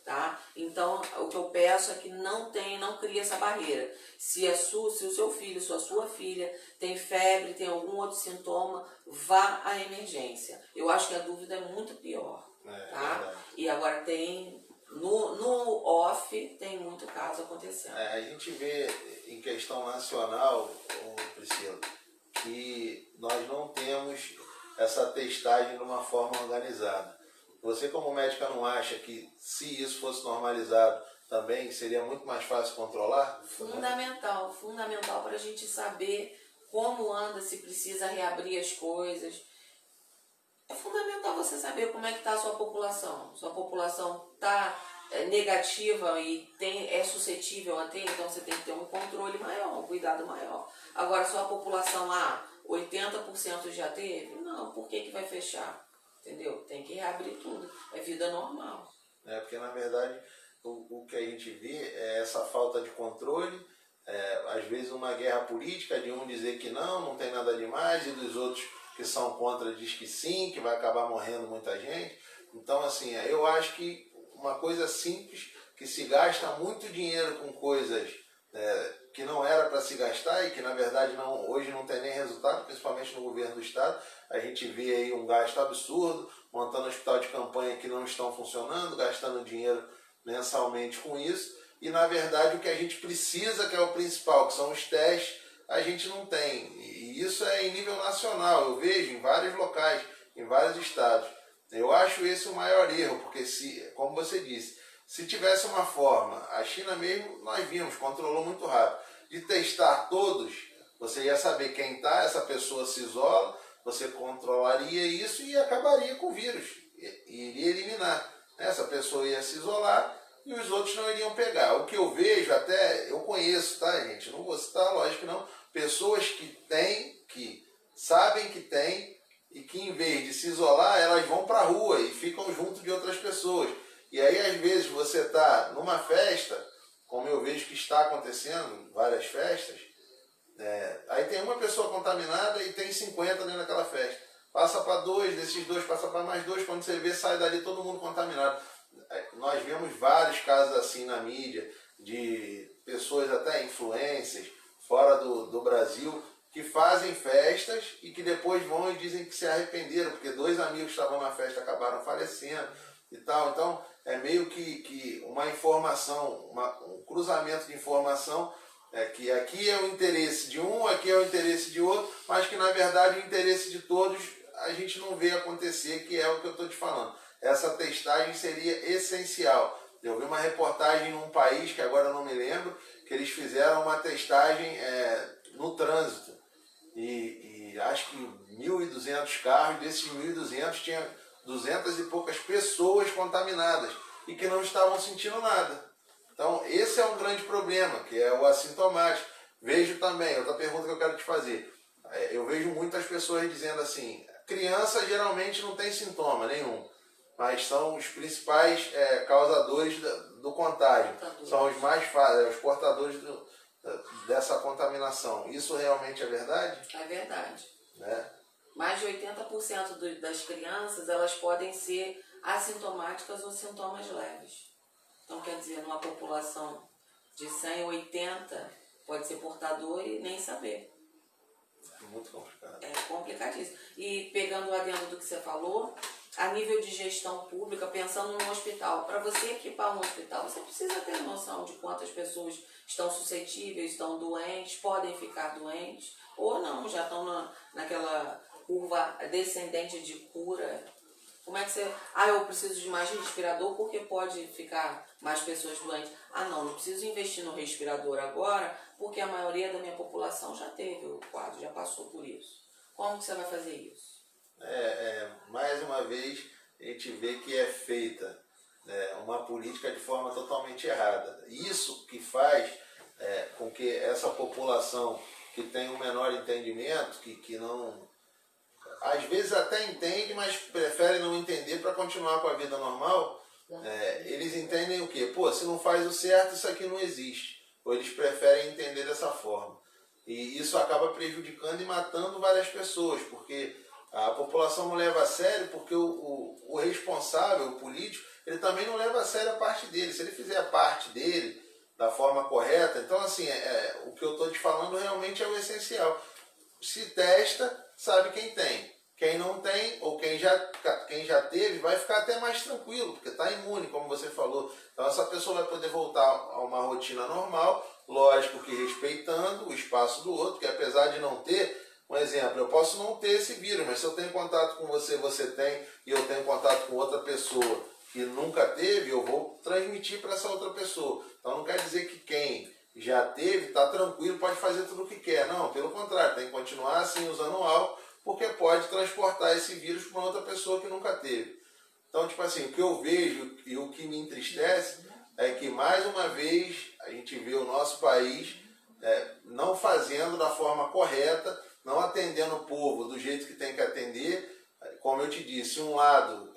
Tá? Então, o que eu peço é que não crie essa barreira. Se o seu filho, se a sua filha tem febre, tem algum outro sintoma, vá à emergência. Eu acho que a dúvida é muito pior. Tá? E agora no off tem muito caso acontecendo. A gente vê em questão nacional, Priscila, que nós não temos essa testagem de uma forma organizada. Você como médica não acha que se isso fosse normalizado também seria muito mais fácil controlar? Fundamental para a gente saber como anda, se precisa reabrir as coisas. É fundamental você saber como é que está a sua população. Sua população está negativa e é suscetível a ter, então você tem que ter um controle maior, um cuidado maior. Agora, sua população 80% já teve? Não, por que vai fechar? Entendeu? Tem que reabrir tudo. É vida normal. Porque na verdade o que a gente vê é essa falta de controle, às vezes uma guerra política de um dizer que não tem nada demais e dos outros que são contra diz que sim, que vai acabar morrendo muita gente. Então assim, eu acho que uma coisa simples, que se gasta muito dinheiro com coisas que não era para se gastar e que na verdade hoje não tem nem resultado, principalmente no governo do estado. A gente vê aí um gasto absurdo, montando hospital de campanha que não estão funcionando, gastando dinheiro mensalmente com isso. E na verdade o que a gente precisa, que é o principal, que são os testes, a gente não tem. E isso é em nível nacional, eu vejo em vários locais, em vários estados. Eu acho esse o maior erro, porque como você disse, se tivesse uma forma, a China mesmo, nós vimos, controlou muito rápido, de testar todos, você ia saber quem está, essa pessoa se isola, você controlaria isso e acabaria com o vírus, e iria eliminar. Essa pessoa ia se isolar e os outros não iriam pegar. O que eu vejo, até eu conheço, tá, gente? Não vou citar, lógico que não. Pessoas que têm, que sabem que têm, e que em vez de se isolar, elas vão para a rua e ficam junto de outras pessoas. E aí, às vezes, você está numa festa, como eu vejo que está acontecendo, várias festas, aí tem uma pessoa contaminada e tem 50 dentro daquela festa. Passa para 2, desses 2 passa para mais 2, quando você vê, sai dali todo mundo contaminado. Nós vemos vários casos assim na mídia, de pessoas até influencers, fora do Brasil, que fazem festas e que depois vão e dizem que se arrependeram, porque 2 amigos que estavam na festa acabaram falecendo e tal. Então, é meio que uma informação, um cruzamento de informação, que aqui é o interesse de um, aqui é o interesse de outro, mas que na verdade o interesse de todos a gente não vê acontecer, que é o que eu estou te falando. Essa testagem seria essencial. Eu vi uma reportagem num país, que agora eu não me lembro, que eles fizeram uma testagem no trânsito. E acho que 1.200 carros, desses 1.200 tinha 200 e poucas pessoas contaminadas e que não estavam sentindo nada. Então esse é um grande problema, que é o assintomático. Vejo também, outra pergunta que eu quero te fazer, eu vejo muitas pessoas dizendo assim, criança geralmente não tem sintoma nenhum, mas são os principais causadores do contágio, são os mais fáceis, os portadores dessa contaminação. Isso realmente é verdade? É verdade. Né? Mais de 80% das crianças, elas podem ser assintomáticas ou sintomas leves. Então, quer dizer, numa população de 100, 80 pode ser portador e nem saber. Muito complicado. É complicadíssimo. E pegando o adendo do que você falou, a nível de gestão pública, pensando no hospital, para você equipar um hospital, você precisa ter noção de quantas pessoas estão suscetíveis, estão doentes, podem ficar doentes, ou não, já estão naquela curva descendente de cura. Como é que você... eu preciso de mais respirador porque pode ficar mais pessoas doentes. Não preciso investir no respirador agora porque a maioria da minha população já teve o quadro, já passou por isso. Como que você vai fazer isso? Mais uma vez, a gente vê que é feita uma política de forma totalmente errada. Isso que faz com que essa população que tem um menor entendimento, que não... Às vezes até entende, mas prefere não entender para continuar com a vida normal. Eles entendem o quê? Se não faz o certo, isso aqui não existe. Ou eles preferem entender dessa forma. E isso acaba prejudicando e matando várias pessoas, porque a população não leva a sério, porque o responsável, o político, ele também não leva a sério a parte dele. Se ele fizer a parte dele da forma correta, então assim, o que eu estou te falando realmente é o essencial. Se testa, sabe quem tem. Quem não tem, ou quem já teve, vai ficar até mais tranquilo, porque está imune, como você falou. Então essa pessoa vai poder voltar a uma rotina normal, lógico que respeitando o espaço do outro, que apesar de não ter, um exemplo, eu posso não ter esse vírus, mas se eu tenho contato com você, você tem, e eu tenho contato com outra pessoa que nunca teve, eu vou transmitir para essa outra pessoa. Então não quer dizer que quem já teve, está tranquilo, pode fazer tudo o que quer. Não, pelo contrário, tem que continuar assim usando álcool, porque pode transportar esse vírus para outra pessoa que nunca teve. Então, tipo assim, o que eu vejo e o que me entristece é que, mais uma vez, a gente vê o nosso país não fazendo da forma correta, não atendendo o povo do jeito que tem que atender. Como eu te disse, um lado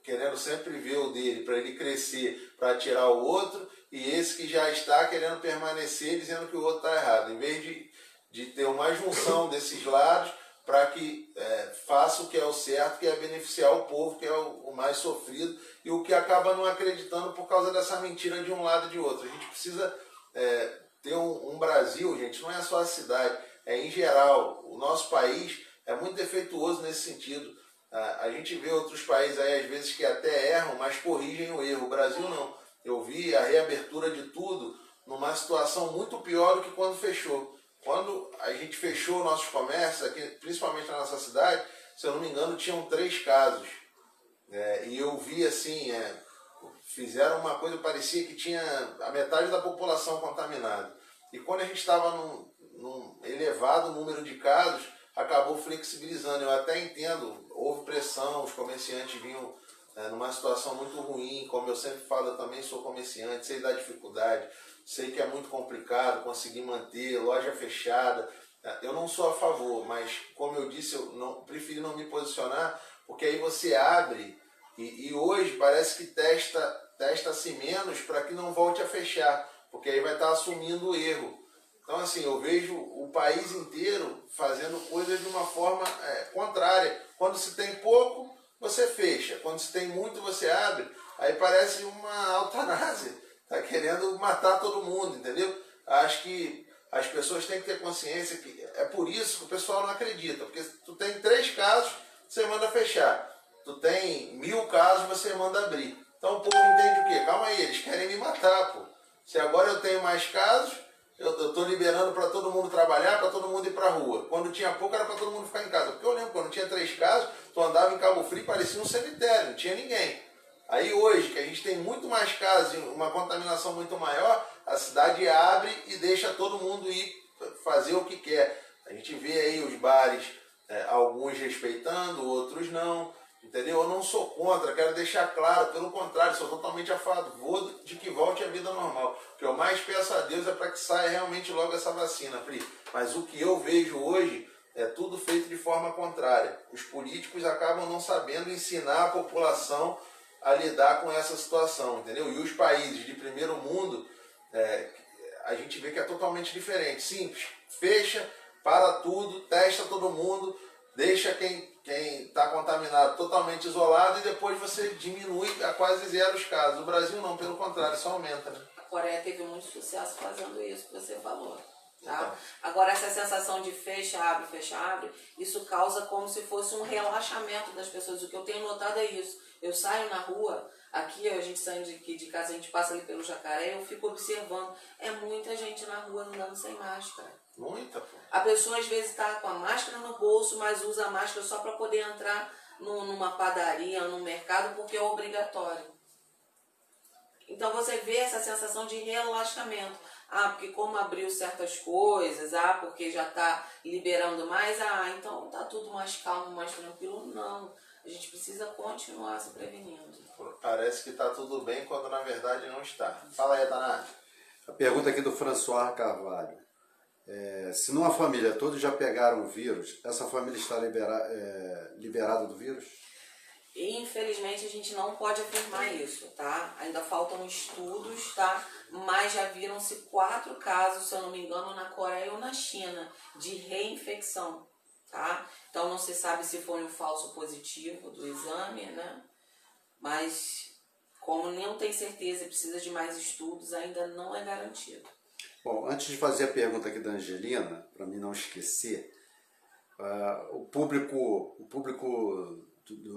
querendo sempre ver o dele para ele crescer, para tirar o outro, e esse que já está querendo permanecer dizendo que o outro está errado. Em vez de ter uma junção desses lados para que faça o que é o certo, que é beneficiar o povo, que é o mais sofrido, e o que acaba não acreditando por causa dessa mentira de um lado e de outro. A gente precisa ter um Brasil, gente, não é só a cidade, em geral. O nosso país é muito defeituoso nesse sentido. A gente vê outros países aí, às vezes, que até erram, mas corrigem o erro. O Brasil não. Eu vi a reabertura de tudo numa situação muito pior do que quando fechou. Quando a gente fechou nossos comércios, aqui, principalmente na nossa cidade, se eu não me engano, tinham 3 casos. E eu vi assim, fizeram uma coisa, parecia que tinha a metade da população contaminada. E quando a gente estava num elevado número de casos, acabou flexibilizando. Eu até entendo, houve pressão, os comerciantes vinham numa situação muito ruim, como eu sempre falo, eu também sou comerciante, sei da dificuldade, sei que é muito complicado conseguir manter loja fechada. Eu não sou a favor, mas como eu disse, eu preferi não me posicionar, porque aí você abre e hoje parece que testa-se menos para que não volte a fechar, porque aí vai estar assumindo o erro. Então assim, eu vejo o país inteiro fazendo coisas de uma forma contrária. Quando se tem pouco, você fecha. Quando se tem muito, você abre. Aí parece uma eutanásia. Está querendo matar todo mundo, entendeu? Acho que as pessoas têm que ter consciência que é por isso que o pessoal não acredita. Porque tu tem 3 casos, você manda fechar. Tu tem 1000 casos, você manda abrir. Então o povo entende o quê? Calma aí, eles querem me matar, pô. Se agora eu tenho mais casos, eu estou liberando para todo mundo trabalhar, para todo mundo ir para a rua. Quando tinha pouco, era para todo mundo ficar em casa. Porque eu lembro, quando tinha 3 casos, tu andava em Cabo Frio, parecia um cemitério, não tinha ninguém. Aí hoje, que a gente tem muito mais casos, uma contaminação muito maior, a cidade abre e deixa todo mundo ir fazer o que quer. A gente vê aí os bares, alguns respeitando, outros não. Entendeu? Eu não sou contra, quero deixar claro, pelo contrário, sou totalmente a favor de que volte a vida normal. O que eu mais peço a Deus é para que saia realmente logo essa vacina, Pri. Mas o que eu vejo hoje é tudo feito de forma contrária. Os políticos acabam não sabendo ensinar a população a lidar com essa situação, entendeu? E os países de primeiro mundo, a gente vê que é totalmente diferente. Simples, fecha, para tudo, testa todo mundo, deixa quem está contaminado totalmente isolado e depois você diminui a quase 0 os casos. O Brasil não, pelo contrário, só aumenta, né? A Coreia teve muito sucesso fazendo isso que você falou. Tá? Agora, essa sensação de fecha, abre, isso causa como se fosse um relaxamento das pessoas. O que eu tenho notado é isso. Eu saio na rua, aqui a gente sai de casa, a gente passa ali pelo Jacaré, eu fico observando. É muita gente na rua andando sem máscara. Muita, pô. A pessoa às vezes está com a máscara no bolso, mas usa a máscara só para poder entrar numa padaria, num mercado, porque é obrigatório. Então você vê essa sensação de relaxamento. Porque como abriu certas coisas, porque já está liberando mais, então está tudo mais calmo, mais tranquilo. Não, a gente precisa continuar se prevenindo. Parece que está tudo bem quando na verdade não está. Fala aí, Tanás. A pergunta aqui do François Carvalho. Se numa família todos já pegaram o vírus, essa família está liberada do vírus? Infelizmente a gente não pode afirmar isso, tá? Ainda faltam estudos, tá? Mas já viram-se 4 casos, se eu não me engano, na Coreia ou na China, de reinfecção, tá? Então não se sabe se foi um falso positivo do exame, né? Mas como não tem certeza e precisa de mais estudos, ainda não é garantido. Bom, antes de fazer a pergunta aqui da Angelina, para mim não esquecer, o público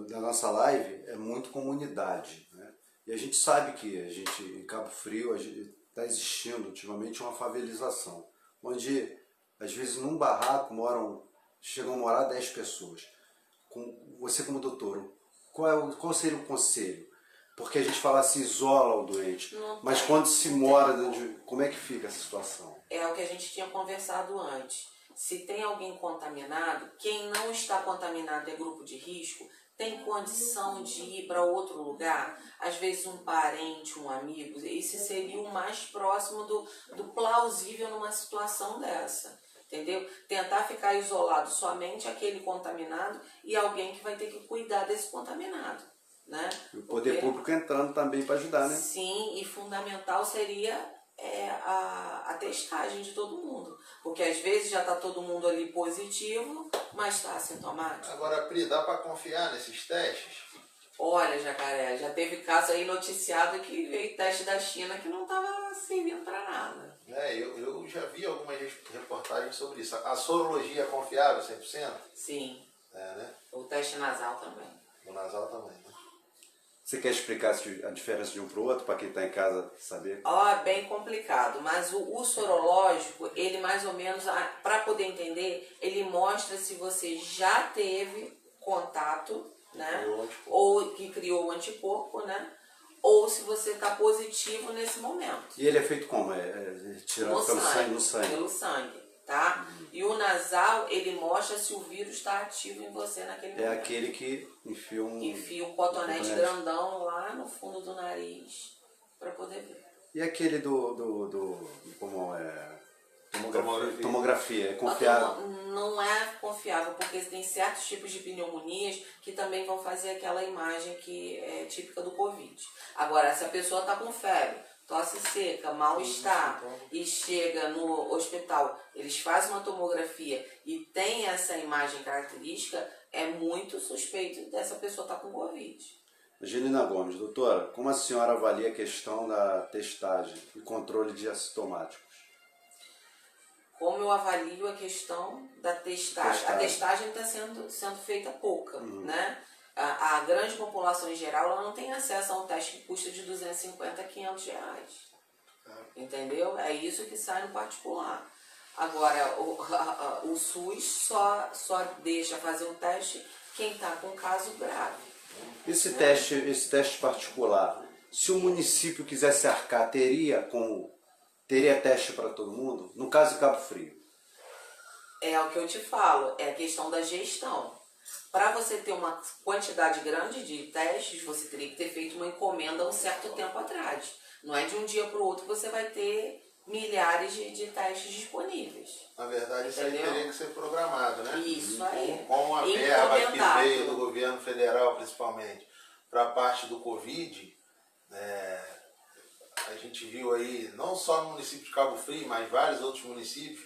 da nossa live é muito comunidade, né? E a gente sabe que a gente, em Cabo Frio, está existindo ultimamente uma favelização, onde às vezes num barraco chegam a morar 10 pessoas. Você como doutor, qual seria o conselho? Porque a gente fala se isola o doente, mas quando se mora, como é que fica essa situação? É o que a gente tinha conversado antes. Se tem alguém contaminado, quem não está contaminado é grupo de risco, tem condição de ir para outro lugar, às vezes um parente, um amigo, esse seria o mais próximo do plausível numa situação dessa. Entendeu? Tentar ficar isolado somente aquele contaminado e alguém que vai ter que cuidar desse contaminado. Né? E o poder público entrando também para ajudar, né? Sim, e fundamental seria a testagem de todo mundo. Porque às vezes já está todo mundo ali positivo, mas está assintomático. Agora, Pri, dá para confiar nesses testes? Olha, Jacaré, já teve caso aí noticiado que veio teste da China que não estava servindo para nada. Eu já vi algumas reportagens sobre isso. A sorologia é confiável 100%? Sim. Né? O teste nasal também. O nasal também, né? Você quer explicar a diferença de um para o outro, para quem está em casa saber? É bem complicado, mas o sorológico, ele mais ou menos, para poder entender, ele mostra se você já teve contato, né? Ou que criou o anticorpo, né? Ou se você está positivo nesse momento. E ele é feito como? Tirado pelo sangue no sangue? Pelo sangue. tá? E o nasal, ele mostra se o vírus está ativo em você naquele É momento. aquele que enfia Enfia um cotonete grandão lá no fundo do nariz para poder ver. E aquele como é? Tomografia. É confiável? Não é confiável, porque tem certos tipos de pneumonias que também vão fazer aquela imagem que é típica do Covid. Agora, se a pessoa está com febre, tosse seca, mal-estar e chega no hospital, eles fazem uma tomografia e tem essa imagem característica, é muito suspeito dessa pessoa estar com Covid. Angelina Gomes, doutora, como a senhora avalia a questão da testagem e controle de assintomáticos? Como eu avalio a questão da testagem? A testagem está sendo feita pouca, né? A grande população em geral ela não tem acesso a um teste que custa de 250 a 500 reais. Entendeu? É isso que sai no particular. Agora, o SUS só deixa fazer o teste quem está com caso grave. Esse teste particular, se o município quisesse arcar, teria teste para todo mundo? No caso de Cabo Frio. É o que eu te falo, é a questão da gestão. Para você ter uma quantidade grande de testes, você teria que ter feito uma encomenda um certo tempo atrás. Não é de um dia para o outro que você vai ter milhares de testes disponíveis. Na verdade, isso aí teria que ser programado, né? Isso aí. Com a verba que veio do governo federal, principalmente, para a parte do Covid, a gente viu aí, não só no município de Cabo Frio, mas vários outros municípios,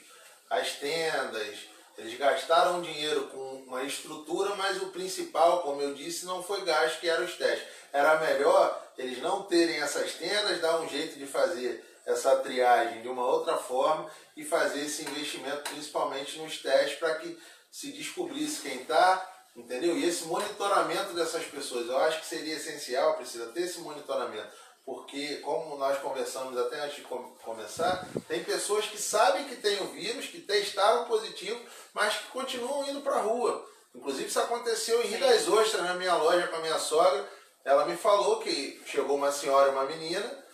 as tendas, eles gastaram dinheiro com uma estrutura, mas o principal, como eu disse, não foi gasto, que eram os testes. Era melhor eles não terem essas tendas, dar um jeito de fazer essa triagem de uma outra forma e fazer esse investimento principalmente nos testes para que se descobrisse quem está, entendeu? E esse monitoramento dessas pessoas, eu acho que seria essencial, precisa ter esse monitoramento, porque como nós conversamos até antes de começar, tem pessoas que sabem que tem o vírus, que testaram positivo, mas que continuam indo para a rua. Inclusive isso aconteceu em Rio das Ostras, na minha loja com a minha sogra. Ela me falou que chegou uma senhora e uma menina,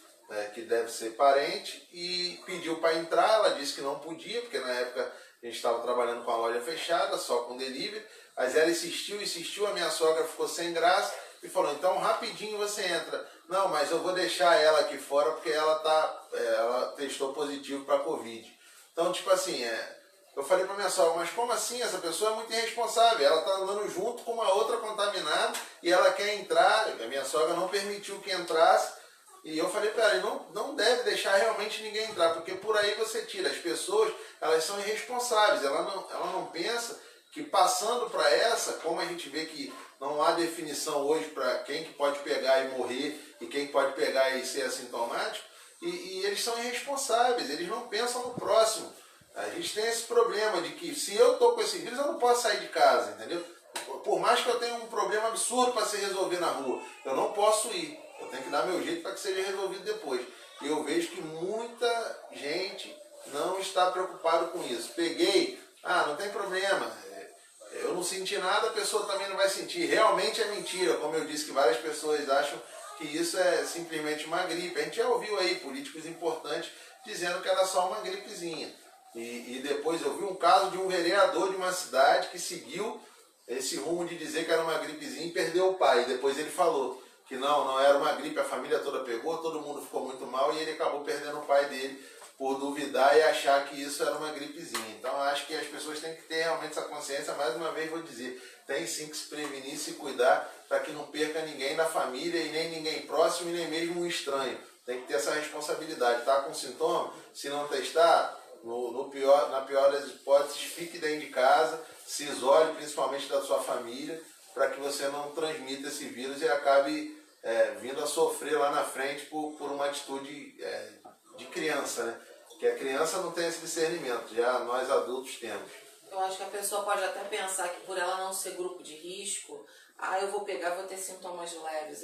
que deve ser parente, e pediu para entrar. Ela disse que não podia, porque na época a gente estava trabalhando com a loja fechada, só com delivery, mas ela insistiu, a minha sogra ficou sem graça e falou, então rapidinho você entra. Não, mas eu vou deixar ela aqui fora porque ela testou positivo para Covid. Então, tipo assim, eu falei para minha sogra, mas como assim? Essa pessoa é muito irresponsável, ela está andando junto com uma outra contaminada e ela quer entrar, a minha sogra não permitiu que entrasse. E eu falei para ela, não deve deixar realmente ninguém entrar, porque por aí você tira. As pessoas, elas são irresponsáveis, ela não pensa que passando para essa, como a gente vê que não há definição hoje para quem que pode pegar e morrer e quem pode pegar e ser assintomático, e eles são irresponsáveis, eles não pensam no próximo. A gente tem esse problema de que se eu estou com esse vírus, eu não posso sair de casa, entendeu? Por mais que eu tenha um problema absurdo para se resolver na rua, eu não posso ir. Eu tenho que dar meu jeito para que seja resolvido depois. E eu vejo que muita gente não está preocupada com isso. Peguei, não tem problema, eu não senti nada, a pessoa também não vai sentir. Realmente é mentira, como eu disse, que várias pessoas acham que isso é simplesmente uma gripe. A gente já ouviu aí políticos importantes dizendo que era só uma gripezinha. E depois eu vi um caso de um vereador de uma cidade que seguiu esse rumo de dizer que era uma gripezinha e perdeu o pai. Depois ele falou que não era uma gripe, a família toda pegou, todo mundo ficou muito mal e ele acabou perdendo o pai dele por duvidar e achar que isso era uma gripezinha. Então acho que as pessoas têm que ter realmente essa consciência. Mais uma vez vou dizer, tem sim que se prevenir, se cuidar para que não perca ninguém da família e nem ninguém próximo e nem mesmo um estranho. Tem que ter essa responsabilidade. Está com sintoma? Se não testar, na pior das hipóteses, fique dentro de casa, se isole principalmente da sua família, para que você não transmita esse vírus e acabe vindo a sofrer lá na frente por uma atitude de criança, né? Que a criança não tem esse discernimento, já nós adultos temos. Eu acho que a pessoa pode até pensar que por ela não ser grupo de risco, eu vou pegar, vou ter sintomas leves,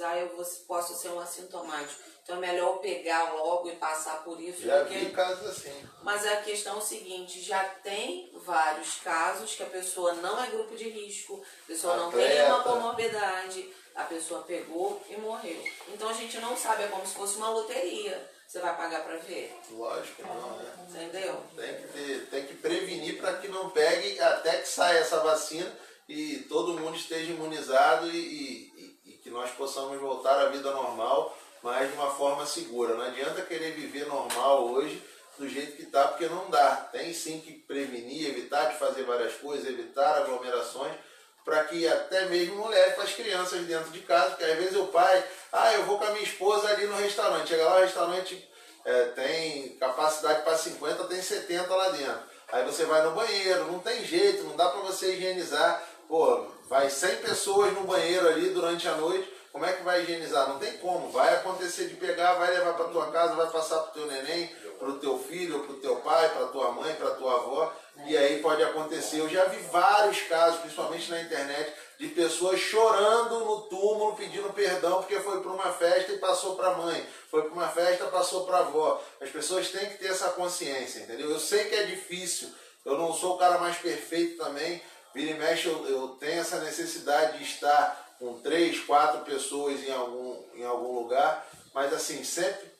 posso ser um assintomático. Então é melhor eu pegar logo e passar por isso. Já vi casos assim. Mas a questão é o seguinte, já tem vários casos que a pessoa não é grupo de risco, a pessoa não tem uma comorbidade, a pessoa pegou e morreu. Então a gente não sabe, é como se fosse uma loteria. Você vai pagar para ver? Lógico que não, né? Entendeu? Tem que prevenir para que não pegue até que saia essa vacina e todo mundo esteja imunizado e que nós possamos voltar à vida normal, mas de uma forma segura. Não adianta querer viver normal hoje do jeito que está, porque não dá. Tem sim que prevenir, evitar de fazer várias coisas, evitar aglomerações, para que até mesmo não leve as crianças dentro de casa, porque às vezes o pai, eu vou com a minha esposa ali no restaurante, chega lá, o restaurante tem capacidade para 50, tem 70 lá dentro. Aí você vai no banheiro, não tem jeito, não dá para você higienizar. Pô, vai 100 pessoas no banheiro ali durante a noite, como é que vai higienizar? Não tem como, vai acontecer de pegar, vai levar para tua casa, vai passar para o teu neném, para o teu filho, para o teu pai, para tua mãe, para tua avó, e aí pode acontecer. Eu já vi vários casos, principalmente na internet, de pessoas chorando no túmulo, pedindo perdão porque foi para uma festa e passou para a mãe, foi para uma festa e passou para a avó. As pessoas têm que ter essa consciência, entendeu? Eu sei que é difícil, eu não sou o cara mais perfeito também, vira e mexe eu tenho essa necessidade de estar com 3, 4 pessoas em algum lugar, mas assim, sempre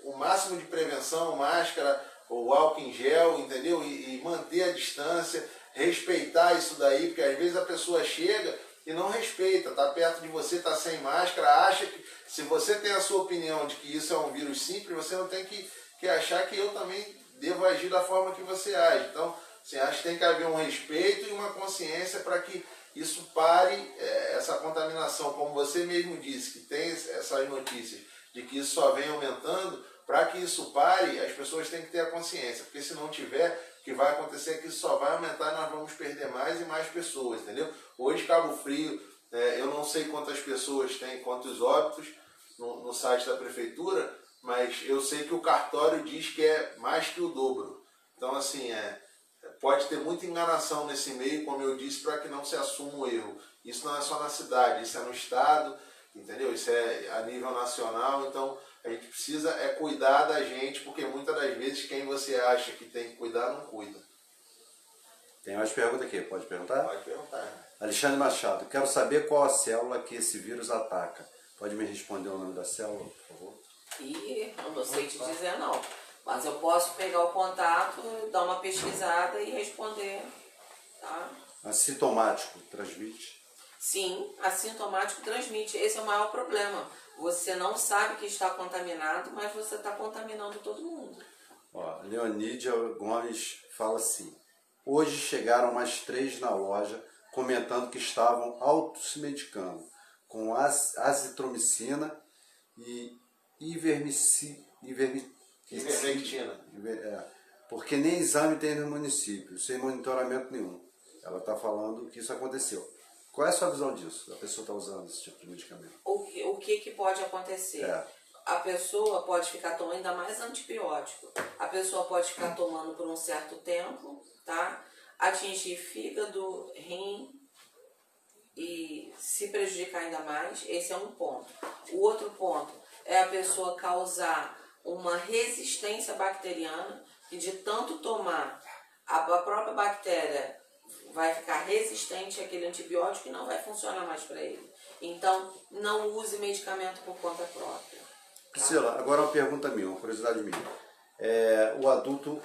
o máximo de prevenção, máscara, o álcool em gel, entendeu? E manter a distância, respeitar isso daí, porque às vezes a pessoa chega e não respeita, tá perto de você, tá sem máscara, acha que se você tem a sua opinião de que isso é um vírus simples, você não tem que achar que eu também devo agir da forma que você age. Então, assim, acho que tem que haver um respeito e uma consciência para que isso pare, essa contaminação, como você mesmo disse, que tem essas notícias de que isso só vem aumentando. Para que isso pare, as pessoas têm que ter a consciência, porque se não tiver, o que vai acontecer é que isso só vai aumentar e nós vamos perder mais e mais pessoas, entendeu? Hoje, Cabo Frio, eu não sei quantas pessoas tem, quantos óbitos no site da prefeitura, mas eu sei que o cartório diz que é mais que o dobro. Então, assim, pode ter muita enganação nesse meio, como eu disse, para que não se assuma o erro. Isso não é só na cidade, isso é no estado, entendeu? Isso é a nível nacional, então a gente precisa cuidar da gente, porque muitas das vezes quem você acha que tem que cuidar, não cuida. Tem mais pergunta aqui, pode perguntar? Pode perguntar. Alexandre Machado, quero saber qual a célula que esse vírus ataca. Pode me responder o nome da célula, por favor? Eu não sei te dizer não, mas eu posso pegar o contato, dar uma pesquisada e responder, tá? Assintomático, transmite? Sim, assintomático transmite. Esse é o maior problema. Você não sabe que está contaminado, mas você está contaminando todo mundo. Leonídia Gomes fala assim: hoje chegaram mais 3 na loja comentando que estavam auto-se-medicando com azitromicina e ivermectina. Porque nem exame tem no município, sem monitoramento nenhum. Ela está falando que isso aconteceu. Qual é a sua visão disso? A pessoa está usando esse tipo de medicamento? O que pode acontecer? A pessoa pode ficar tomando ainda mais antibiótico. A pessoa pode ficar tomando por um certo tempo, tá? Atingir fígado, rim e se prejudicar ainda mais. Esse é um ponto. O outro ponto é a pessoa causar uma resistência bacteriana, que de tanto tomar, a própria bactéria vai ficar resistente àquele antibiótico e não vai funcionar mais para ele. Então, não use medicamento por conta própria. Priscila, agora uma pergunta minha, uma curiosidade minha. O adulto,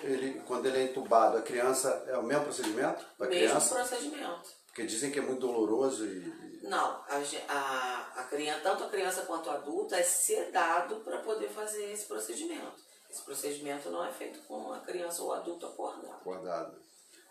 quando ele é entubado, a criança é o mesmo procedimento? Mesmo procedimento. Porque dizem que é muito doloroso e... Não, a criança, tanto a criança quanto o adulto é sedado para poder fazer esse procedimento. Esse procedimento não é feito com a criança ou o adulto acordado.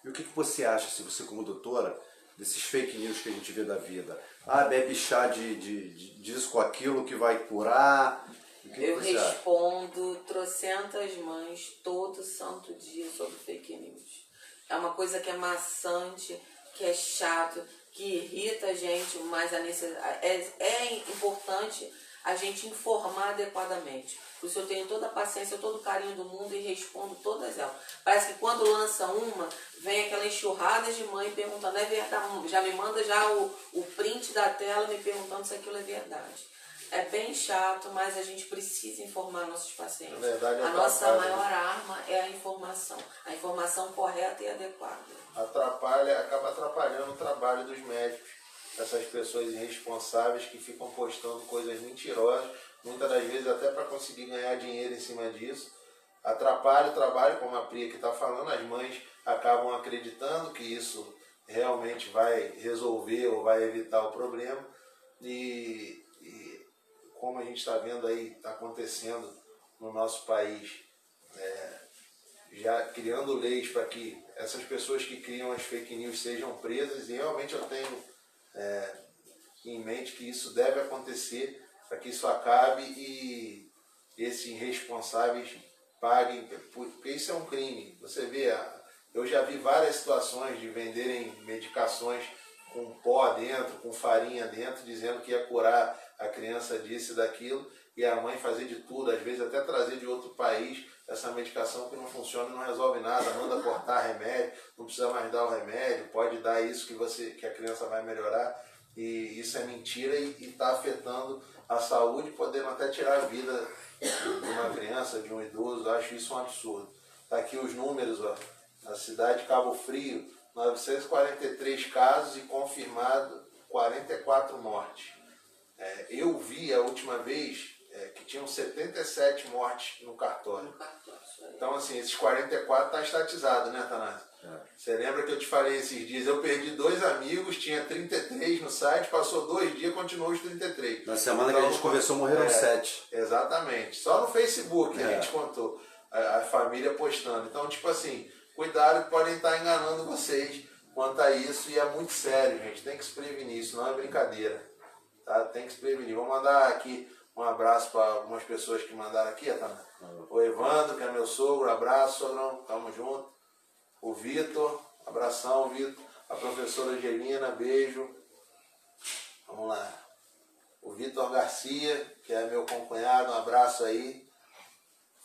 E o que você acha, se você como doutora, desses fake news que a gente vê da vida? Bebe chá disso com aquilo que vai curar. Eu respondo trocentas mães todo santo dia sobre fake news. É uma coisa que é maçante, que é chato, que irrita a gente, mas é importante a gente informar adequadamente. Por isso eu tenho toda a paciência, todo o carinho do mundo e respondo todas elas. Parece que quando lança uma, vem aquela enxurrada de mãe perguntando, é verdade? Já me manda o print da tela me perguntando se aquilo é verdade. É bem chato, mas a gente precisa informar nossos pacientes. Verdade, a nossa maior arma é a informação correta e adequada. Acaba atrapalhando o trabalho dos médicos. Essas pessoas irresponsáveis que ficam postando coisas mentirosas, muitas das vezes até para conseguir ganhar dinheiro em cima disso. Atrapalha o trabalho, como a Pri que está falando, as mães acabam acreditando que isso realmente vai resolver ou vai evitar o problema. E como a gente está vendo aí, está acontecendo no nosso país, já criando leis para que essas pessoas que criam as fake news sejam presas, e realmente eu tenho em mente que isso deve acontecer para que isso acabe e esses responsáveis paguem, porque isso é um crime. Você vê, eu já vi várias situações de venderem medicações com pó dentro, com farinha dentro, dizendo que ia curar a criança disso e daquilo, e a mãe fazer de tudo, às vezes até trazer de outro país essa medicação que não funciona e não resolve nada, manda cortar remédio, não precisa mais dar o remédio, pode dar isso que a criança vai melhorar, e isso é mentira e está afetando a saúde, podendo até tirar a vida de uma criança, de um idoso. Eu acho isso um absurdo. Está aqui os números, ó. A cidade de Cabo Frio, 943 casos e confirmado 44 mortes. Eu vi a última vez que tinham 77 mortes no cartório. Então, assim, esses 44 está estatizado, né, Tanásio? Você lembra que eu te falei esses dias? Eu perdi 2 amigos, tinha 33 no site, passou 2 dias, continuou os 33. Na semana que a gente conversou, morreram 7. Exatamente. Só no Facebook a gente contou a família postando. Então, tipo assim, cuidado que podem estar enganando vocês quanto a isso, e é muito sério, gente. Tem que se prevenir, isso não é brincadeira. Tá? Tem que se prevenir. Vou mandar aqui um abraço para algumas pessoas que mandaram aqui, tá? O Evandro, que é meu sogro, abraço, sogrão, tamo junto. O Vitor, abração, Vitor. A professora Angelina, beijo. Vamos lá. O Vitor Garcia, que é meu concunhado, um abraço aí.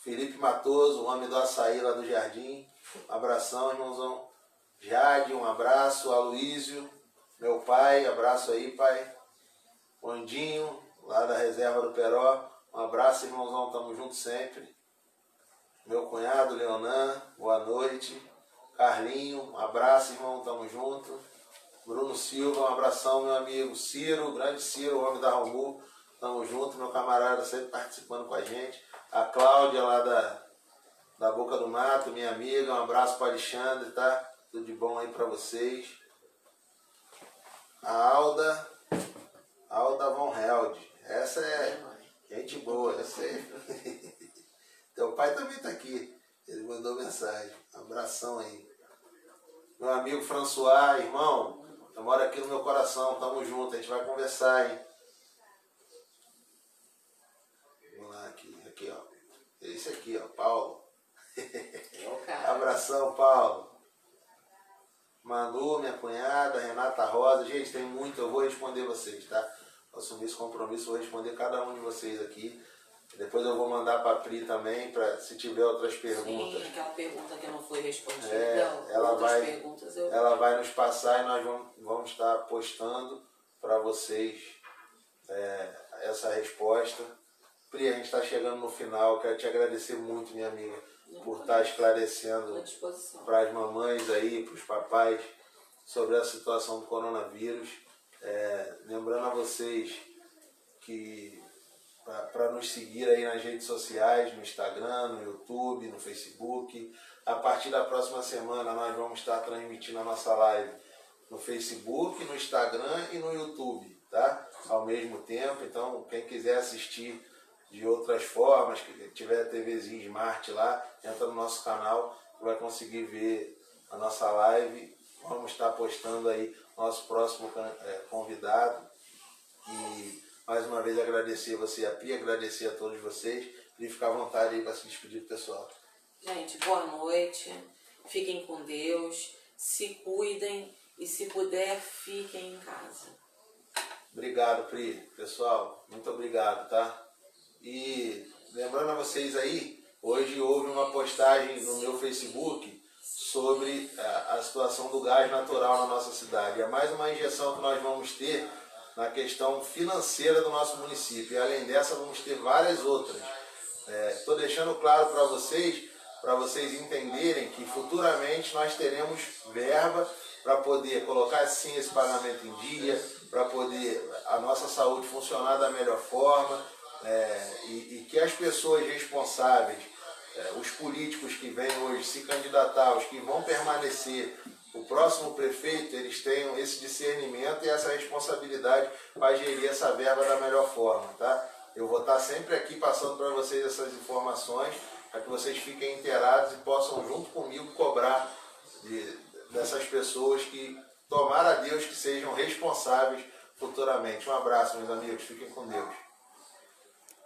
Felipe Matoso, o homem do açaí lá do Jardim. Um abração, irmãozão. Jade, um abraço. Aloísio, meu pai, abraço aí, pai. Andinho, lá da reserva do Peró. Um abraço, irmãozão, tamo junto sempre. Meu cunhado, Leonan, boa noite. Carlinho, um abraço, irmão, tamo junto. Bruno Silva, um abração, meu amigo. Ciro, grande Ciro, o homem da Romu, tamo junto, meu camarada sempre participando com a gente. A Cláudia, lá da Boca do Mato, minha amiga, um abraço para Alexandre, tá? Tudo de bom aí para vocês. A Alda Von Held, essa é gente boa, essa aí. Teu pai também tá aqui, ele mandou mensagem, um abração aí. Meu amigo François, irmão, eu moro aqui no meu coração, tamo junto, a gente vai conversar, hein. Vamos lá, aqui ó, esse aqui ó, Paulo. Abração, Paulo. Manu, minha cunhada, Renata Rosa, gente, tem muito, eu vou responder vocês, tá? Eu assumi esse compromisso, vou responder cada um de vocês aqui. Depois eu vou mandar para a Pri também, para se tiver outras perguntas. Sim, aquela pergunta que não foi respondida. Ela vai nos passar e nós vamos estar postando para vocês essa resposta. Pri, a gente está chegando no final, quero te agradecer muito, minha amiga, por estar esclarecendo para as mamães aí, para os papais, sobre a situação do coronavírus. Lembrando a vocês que para nos seguir aí nas redes sociais, no Instagram, no YouTube, no Facebook. A partir da próxima semana nós vamos estar transmitindo a nossa live no Facebook, no Instagram e no YouTube, tá? Ao mesmo tempo, então quem quiser assistir de outras formas, que tiver TVzinha Smart lá, entra no nosso canal e vai conseguir ver a nossa live. Vamos estar postando aí nosso próximo convidado. E mais uma vez agradecer você, a Pri, agradecer a todos vocês e ficar à vontade aí para se despedir do pessoal. Gente, boa noite, fiquem com Deus, se cuidem e se puder, fiquem em casa. Obrigado, Pri. Pessoal, muito obrigado, tá? E lembrando a vocês aí, hoje houve uma postagem no meu Facebook sobre a situação do gás natural na nossa cidade. É mais uma injeção que nós vamos ter na questão financeira do nosso município. E além dessa, vamos ter várias outras. Estou deixando claro para vocês entenderem que futuramente nós teremos verba para poder colocar sim esse pagamento em dia, para poder a nossa saúde funcionar da melhor forma, e que as pessoas responsáveis, os políticos que vêm hoje se candidatar, os que vão permanecer, o próximo prefeito, eles tenham esse discernimento e essa responsabilidade para gerir essa verba da melhor forma, tá? Eu vou estar sempre aqui passando para vocês essas informações, para que vocês fiquem inteirados e possam, junto comigo, cobrar dessas pessoas que, tomara a Deus, que sejam responsáveis futuramente. Um abraço, meus amigos. Fiquem com Deus.